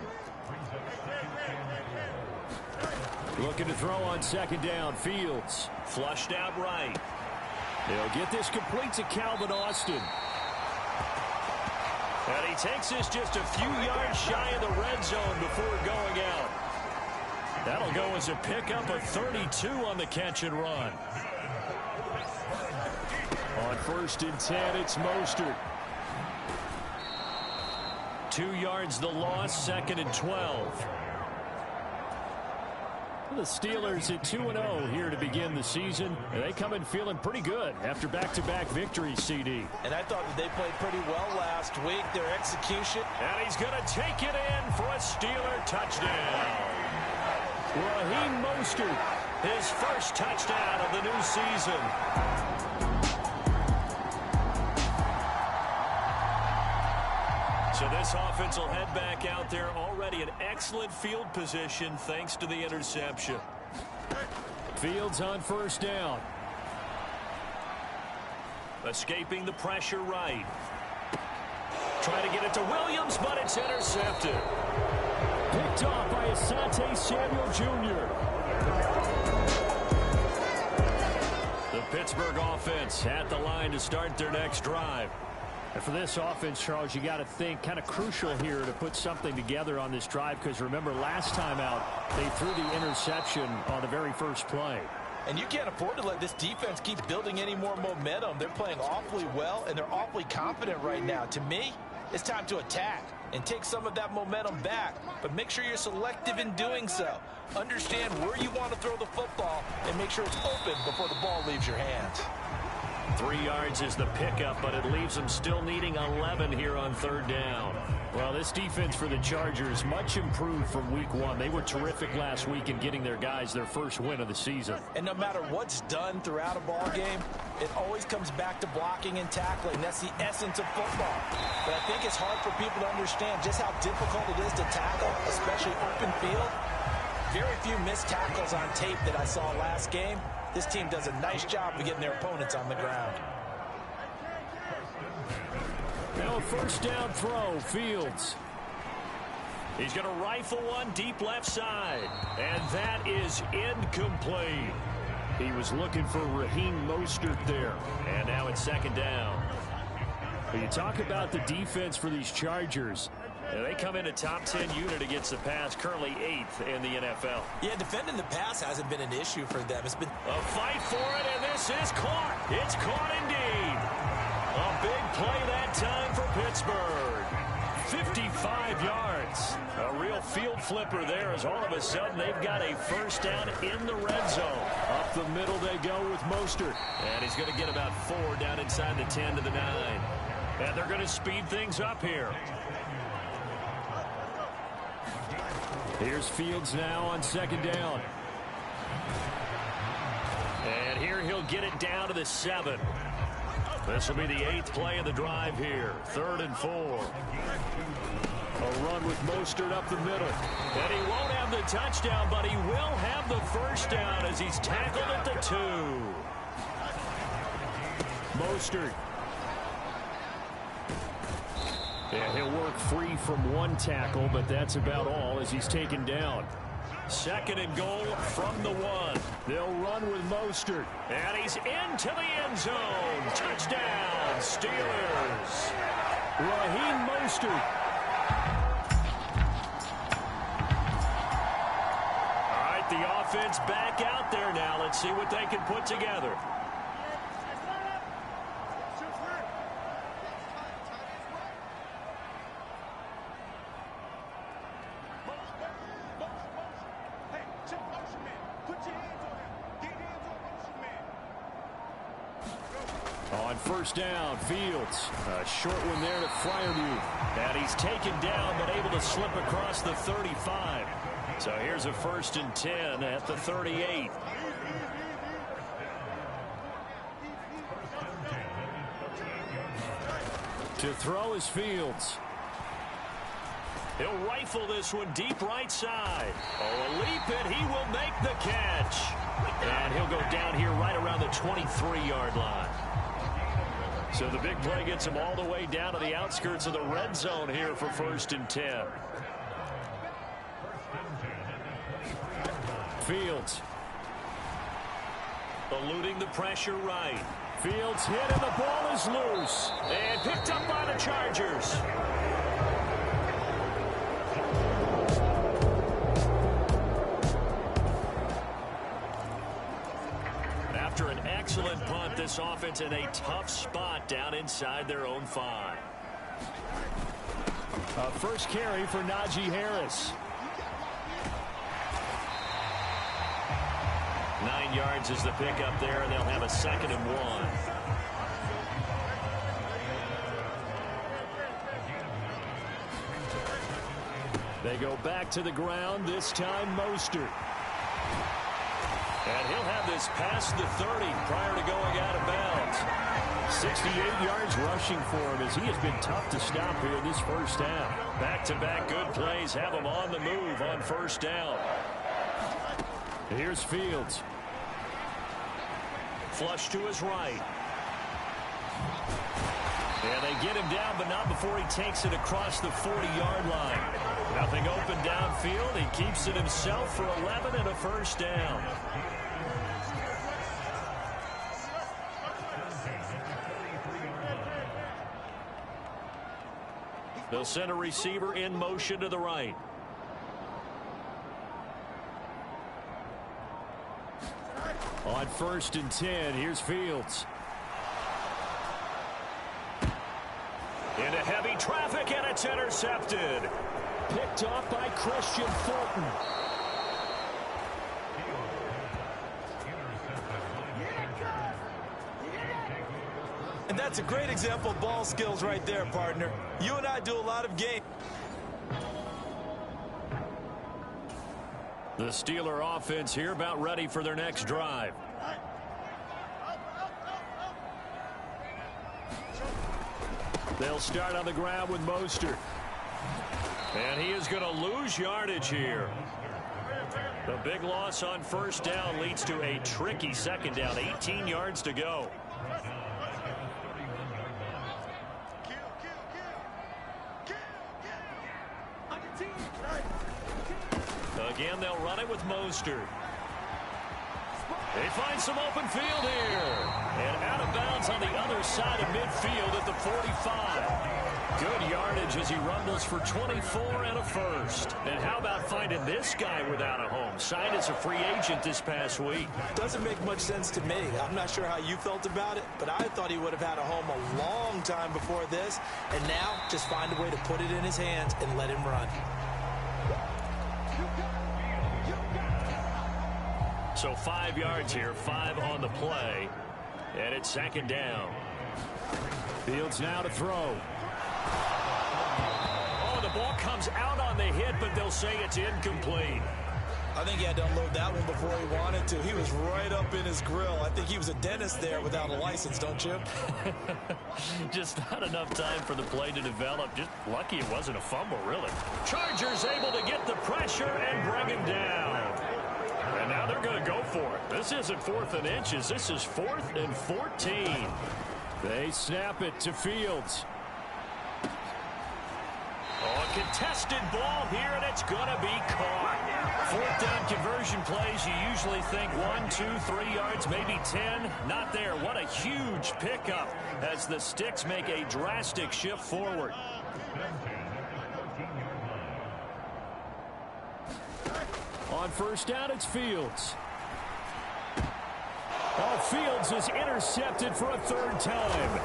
Looking to throw on second down, Fields. Flushed out right. They'll get this complete to Calvin Austin. And he takes us just a few yards shy of the red zone before going out. That'll go as a pickup of 32 on the catch and run. On 1st and 10, it's Mostert. 2 yards the loss, 2nd and 12. The Steelers at 2-0 here to begin the season. And they come in feeling pretty good after back-to-back victories, CD. And I thought that they played pretty well last week. Their execution. And he's going to take it in for a Steeler touchdown. Raheem Mostert, his first touchdown of the new season. So this offense will head back out there, already in excellent field position thanks to the interception. Fields on first down. Escaping the pressure right. Trying to get it to Williams, but it's intercepted. Picked off by Asante Samuel Jr. The Pittsburgh offense at the line to start their next drive. And for this offense, Charles, you got to think kind of crucial here to put something together on this drive, because remember last time out they threw the interception on the very first play. And you can't afford to let this defense keep building any more momentum. They're playing awfully well, and they're awfully confident right now. To me, it's time to attack and take some of that momentum back. But make sure you're selective in doing so. Understand where you want to throw the football and make sure it's open before the ball leaves your hands. 3 yards is the pickup, but it leaves them still needing 11 here on third down. Well, this defense for the Chargers, much improved from week 1. They were terrific last week in getting their guys their first win of the season. And no matter what's done throughout a ball game, it always comes back to blocking and tackling. That's the essence of football. But I think it's hard for people to understand just how difficult it is to tackle, especially open field. Very few missed tackles on tape that I saw last game. This team does a nice job of getting their opponents on the ground. Now first down throw, Fields. He's going to rifle one deep left side. And that is incomplete. He was looking for Raheem Mostert there. And now it's second down. When you talk about the defense for these Chargers, they come in a top 10 unit against the pass, currently 8th in the NFL. Yeah, defending the pass hasn't been an issue for them. It's been a fight for it, and this is caught. It's caught indeed. A big play that time for Pittsburgh. 55 yards. A real field flipper there, as all of a sudden they've got a first down in the red zone. Up the middle they go with Mostert. And he's going to get about 4 down inside the 10 to the 9. And they're going to speed things up here. Here's Fields now on second down. And here he'll get it down to the 7. This will be the 8th play of the drive here. 3rd and 4. A run with Mostert up the middle. And he won't have the touchdown, but he will have the first down as he's tackled at the 2. Mostert. Yeah, he'll work free from one tackle, but that's about all as he's taken down. 2nd and goal from the 1. They'll run with Mostert. And he's into the end zone. Touchdown, Steelers. Raheem Mostert. All right, the offense back out there now. Let's see what they can put together. On first down, Fields. A short one there to Fryermuth. And he's taken down, but able to slip across the 35. So here's a 1st and 10 at the 38. To throw is Fields. He'll rifle this one deep right side. Oh, a leap, and he will make the catch. And he'll go down here right around the 23-yard line. So the big play gets him all the way down to the outskirts of the red zone here for 1st and 10. Fields. Eluding the pressure right. Fields hit, and the ball is loose. And picked up by the Chargers. After an excellent punt, this offense in a tough spot down inside their own 5. First carry for Najee Harris. 9 yards is the pickup there, and they'll have a 2nd and 1. They go back to the ground, this time Mostert. And he'll have this past the 30 prior to going out of bounds. 68 yards rushing for him as he has been tough to stop here in this first half. Back-to-back good plays have him on the move on first down. Here's Fields. Flush to his right. And they get him down, but not before he takes it across the 40-yard line. Nothing open downfield. He keeps it himself for 11 and a first down. They'll send a receiver in motion to the right. On 1st and 10, here's Fields. Into heavy traffic, and it's intercepted. Picked off by Christian Fulton. And that's a great example of ball skills right there, partner. You and I do a lot of game. The Steeler offense here about ready for their next drive. They'll start on the ground with Mostert. And he is going to lose yardage here. The big loss on first down leads to a tricky 2nd down. 18 yards to go. Again, they'll run it with Mostert. They find some open field here. And out of bounds on the other side of midfield at the 45. Good yardage as he rumbles for 24 and a first. And how about finding this guy without a home? Signed as a free agent this past week. Doesn't make much sense to me. I'm not sure how you felt about it, but I thought he would have had a home a long time before this. And now, just find a way to put it in his hands and let him run. So 5 yards here, 5 on the play. And it's 2nd down. Fields now to throw. Oh, the ball comes out on the hit, but they'll say it's incomplete. I think he had to unload that one before he wanted to. He was right up in his grill. I think he was a dentist there without a license, don't you? Just not enough time for the play to develop. Just lucky it wasn't a fumble, really. Chargers able to get the pressure and bring him down. And now they're going to go for it. This isn't 4th and inches. This is 4th and 14. They snap it to Fields. Oh, a contested ball here, and it's going to be caught. 4th down conversion plays, you usually think 1, 2, 3 yards, maybe 10. Not there. What a huge pickup as the Sticks make a drastic shift forward. On first down, it's Fields. Oh, Fields is intercepted for a 3rd time.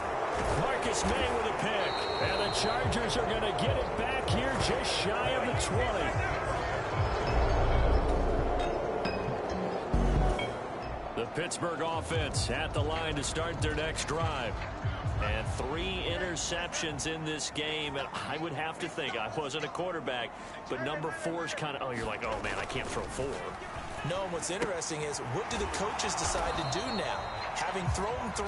Marcus May with a pick. And the Chargers are going to get it back here just shy of the 20. The Pittsburgh offense at the line to start their next drive. And 3 interceptions in this game. And I would have to think, I wasn't a quarterback, but number 4 is kind of, oh, you're like, oh, man, I can't throw 4. No, and what's interesting is, what do the coaches decide to do now? Having thrown 3,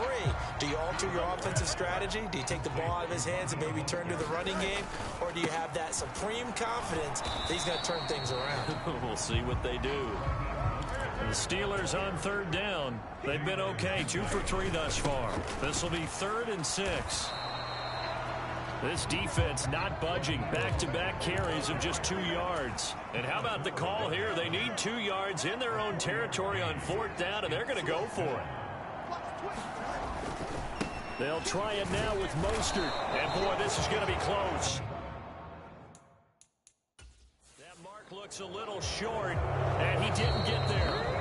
do you alter your offensive strategy? Do you take the ball out of his hands and maybe turn to the running game? Or do you have that supreme confidence that he's going to turn things around? We'll see what they do. The Steelers on 3rd down. They've been okay, 2 for 3 thus far. This will be 3rd and 6. This defense not budging. Back-to-back carries of just 2 yards. And how about the call here? They need 2 yards in their own territory on 4th down, and they're going to go for it. They'll try it now with Mostert. And, boy, this is going to be close. That mark looks a little short, and he didn't get there.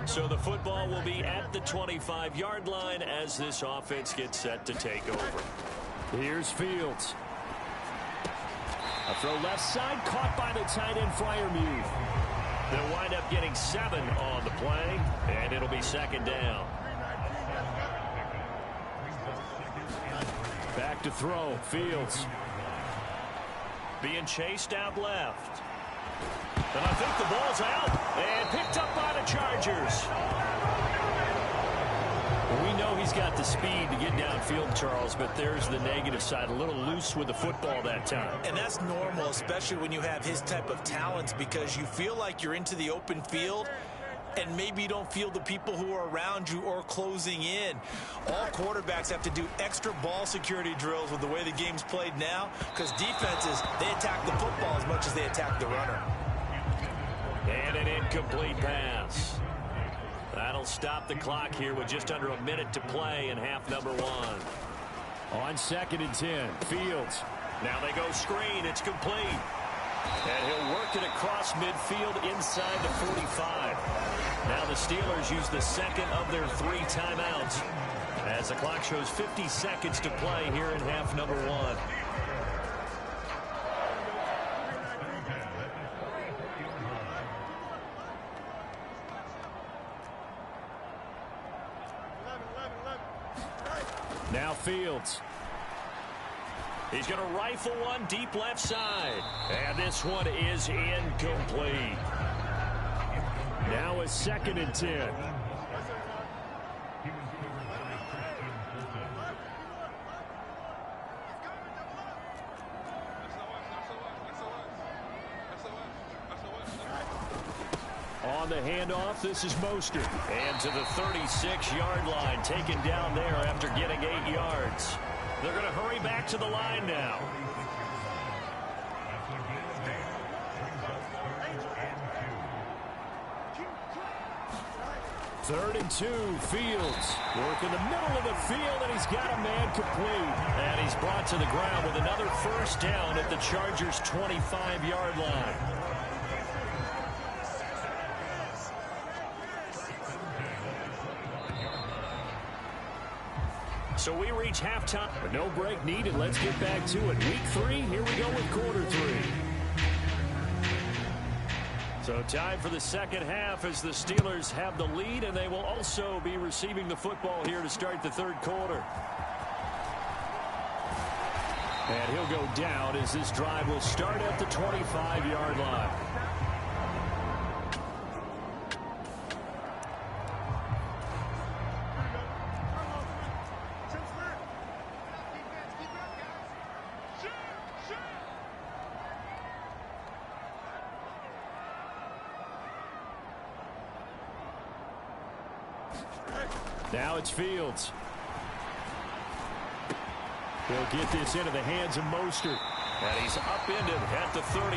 So the football will be at the 25-yard line as this offense gets set to take over. Here's Fields. A throw left side, caught by the tight end Freiermuth. They'll wind up getting 7 on the play, and it'll be second down. Back to throw, Fields. Being chased out left. And I think the ball's out, and picked up by the Chargers. We know he's got the speed to get downfield, Charles, but there's the negative side. A little loose with the football that time. And that's normal, especially when you have his type of talents, because you feel like you're into the open field, and maybe you don't feel the people who are around you or closing in. All quarterbacks have to do extra ball security drills with the way the game's played now, because defenses, they attack the football as much as they attack the runner. And an incomplete pass. That'll stop the clock here with just under a minute to play in half number 1. On 2nd and 10, Fields. Now they go screen. It's complete. And he'll work it across midfield inside the 45. Now the Steelers use the second of their 3 timeouts as the clock shows 50 seconds to play here in half number 1. Now Fields. He's going to rifle one deep left side. And this one is incomplete. Now a 2nd and 10. On the handoff, this is Mostert. And to the 36-yard line, taken down there after getting 8 yards. They're going to hurry back to the line now. Third and 2, Fields. Work in the middle of the field, and he's got a man complete. And he's brought to the ground with another first down at the Chargers' 25-yard line. So we reach halftime, but no break needed. Let's get back to it. Week 3, here we go with quarter 3. So time for the second half as the Steelers have the lead, and they will also be receiving the football here to start the third quarter. And he'll go down as this drive will start at the 25-yard line. Now it's Fields. He'll get this into the hands of Mostert. And he's upended at the 33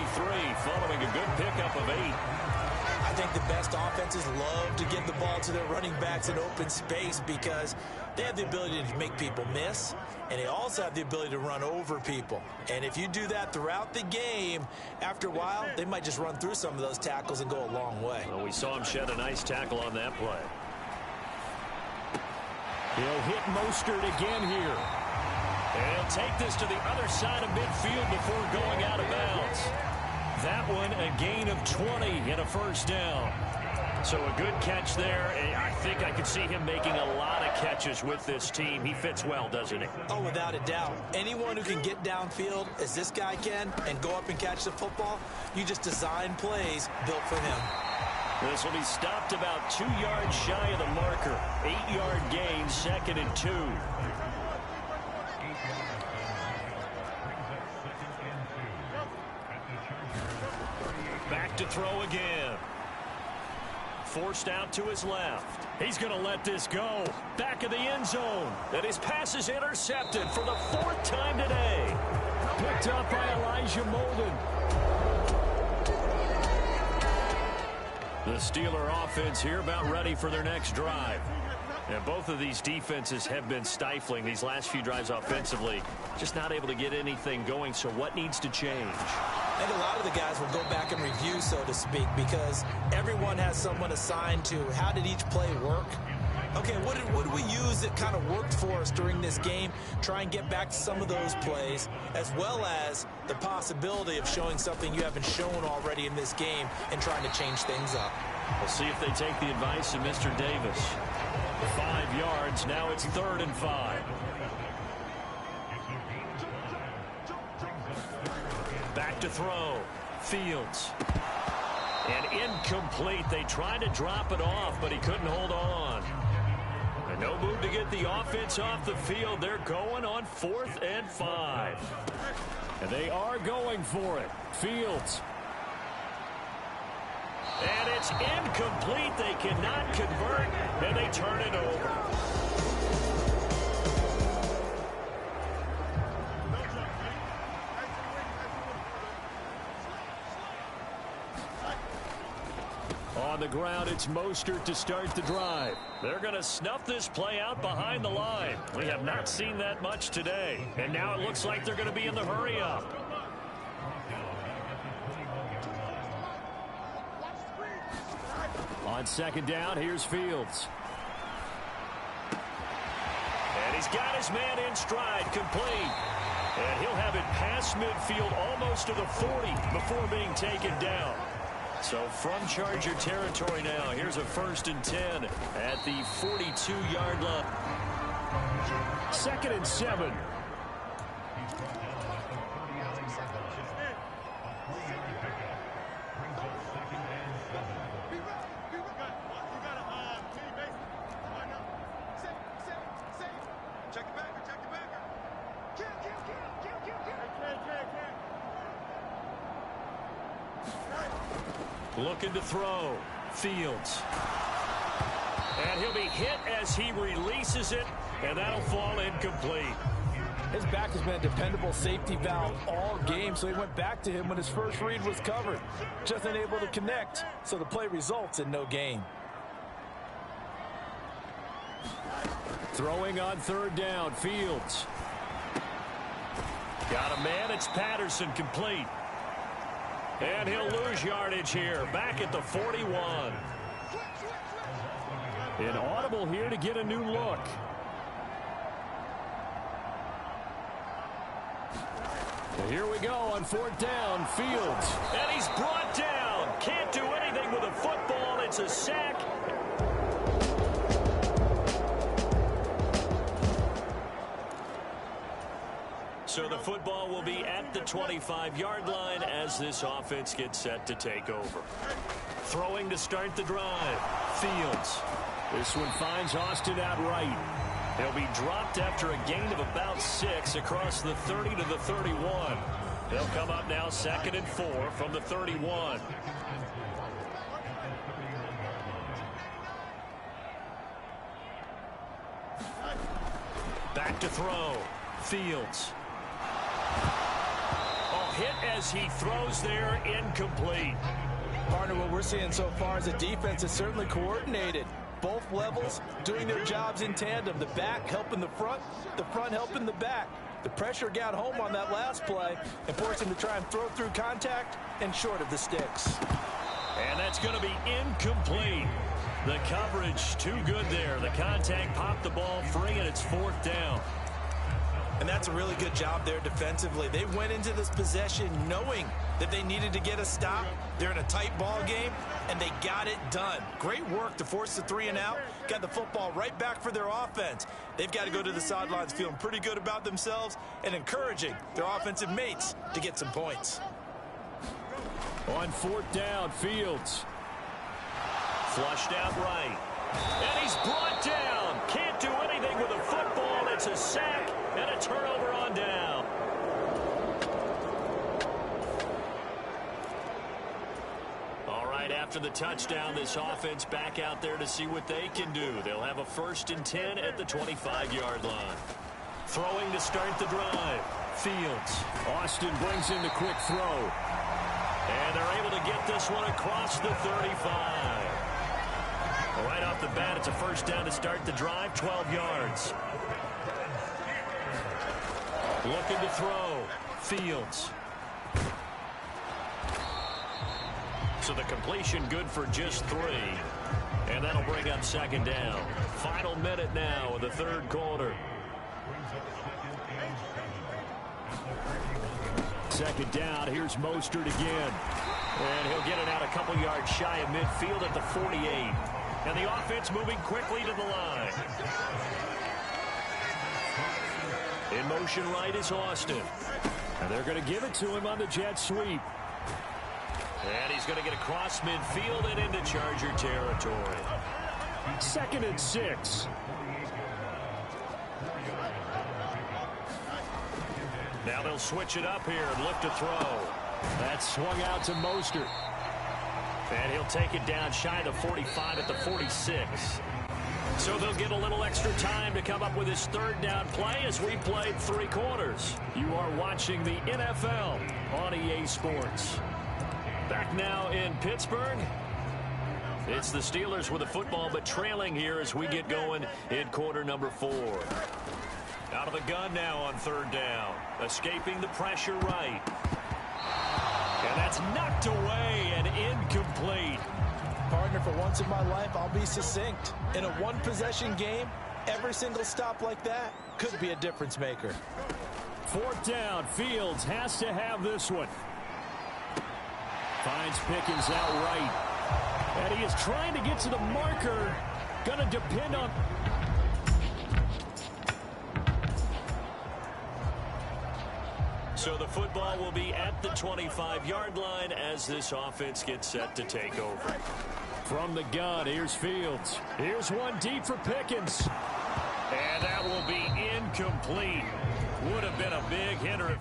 following a good pickup of 8. I think the best offenses love to give the ball to their running backs in open space because they have the ability to make people miss, and they also have the ability to run over people. And if you do that throughout the game, after a while, they might just run through some of those tackles and go a long way. Well, we saw him shed a nice tackle on that play. He'll hit Mostert again here. And he'll take this to the other side of midfield before going out of bounds. That one a gain of 20 and a first down. So a good catch there. I think I could see him making a lot of catches with this team. He fits well, doesn't he? Oh, without a doubt. Anyone who can get downfield, as this guy can, and go up and catch the football, you just design plays built for him. This will be stopped about 2 yards shy of the marker. 8-yard gain, 2nd and 2. Back to throw again. Forced out to his left. He's going to let this go. Back of the end zone. And his pass is intercepted for the 4th time today. Picked up by Elijah Molden. The Steeler offense here about ready for their next drive. And both of these defenses have been stifling these last few drives offensively. Just not able to get anything going, so what needs to change? I think a lot of the guys will go back and review, so to speak, because everyone has someone assigned to how did each play work. Okay, what did we use that kind of worked for us during this game? Try and get back to some of those plays, as well as the possibility of showing something you haven't shown already in this game and trying to change things up. We'll see if they take the advice of Mr. Davis. 5 yards. Now it's 3rd and 5. Back to throw. Fields. And incomplete. They tried to drop it off, but he couldn't hold on. And no move to get the offense off the field. They're going on 4th and 5. And they are going for it. Fields. And it's incomplete. They cannot convert, and they turn it over. On the ground, it's Mostert to start the drive. They're going to snuff this play out behind the line. We have not seen that much today. And now it looks like they're going to be in the hurry-up. On 2nd down, here's Fields. And he's got his man in stride, complete. And he'll have it past midfield almost to the 40 before being taken down. So from Charger territory now, here's a 1st and 10 at the 42-yard line. 2nd and 7. Looking to throw. Fields. And he'll be hit as he releases it, and that'll fall incomplete. His back has been a dependable safety valve all game, so he went back to him when his first read was covered. Just unable to connect, so the play results in no gain. Throwing on 3rd down, Fields. Got a man, it's Patterson, complete. And he'll lose yardage here, back at the 41. An audible here to get a new look. Here we go on 4th down, Fields. And he's brought down. Can't do anything with a football. It's a sack. So the football will be at the 25-yard line as this offense gets set to take over. Throwing to start the drive. Fields. This one finds Austin outright. He'll be dropped after a gain of about 6 across the 30 to the 31. They'll come up now 2nd and 4 from the 31. Back to throw. Fields. Hit as he throws there, incomplete. Partner, what we're seeing so far is a defense that's certainly coordinated. Both levels doing their jobs in tandem. The back helping the front helping the back. The pressure got home on that last play and forced him to try and throw through contact and short of the sticks. And that's going to be incomplete. The coverage too good there. The contact popped the ball free, and it's 4th down. And that's a really good job there defensively. They went into this possession knowing that they needed to get a stop. They're in a tight ball game, and they got it done. Great work to force the 3 and out. Got the football right back for their offense. They've got to go to the sidelines feeling pretty good about themselves and encouraging their offensive mates to get some points. On 4th down, Fields. Flushed out right. And he's brought down. Can't do anything with a football. It's a sack and a turnover on down. All right, after the touchdown, this offense back out there to see what they can do. They'll have a 1st and 10 at the 25-yard line. Throwing to start the drive. Fields. Austin brings in the quick throw. And they're able to get this one across the 35. Right off the bat, it's a 1st down to start the drive, 12 yards. Looking to throw. Fields. So the completion good for just 3. And that'll bring up second down. Final minute now of the third quarter. Second down. Here's Mostert again. And he'll get it out a couple yards shy of midfield at the 48. And the offense moving quickly to the line. In motion right is Austin. And they're going to give it to him on the jet sweep. And he's going to get across midfield and into Charger territory. 2nd and 6. Now they'll switch it up here and look to throw. That's swung out to Mostert. And he'll take it down shy of the 45 at the 46. So they'll get a little extra time to come up with his third down play as we played 3 quarters. You are watching the NFL on EA Sports. Back now in Pittsburgh. It's the Steelers with the football, but trailing here as we get going in quarter number 4. Out of the gun now on third down. Escaping the pressure right. And that's knocked away and incomplete. Partner, for once in my life, I'll be succinct. In a one-possession game, every single stop like that could be a difference maker. 4th down. Fields has to have this one. Finds Pickens out right. And he is trying to get to the marker. Going to depend on... So the football will be at the 25-yard line as this offense gets set to take over. From the gun, here's Fields. Here's one deep for Pickens. And that will be incomplete. Would have been a big hitter.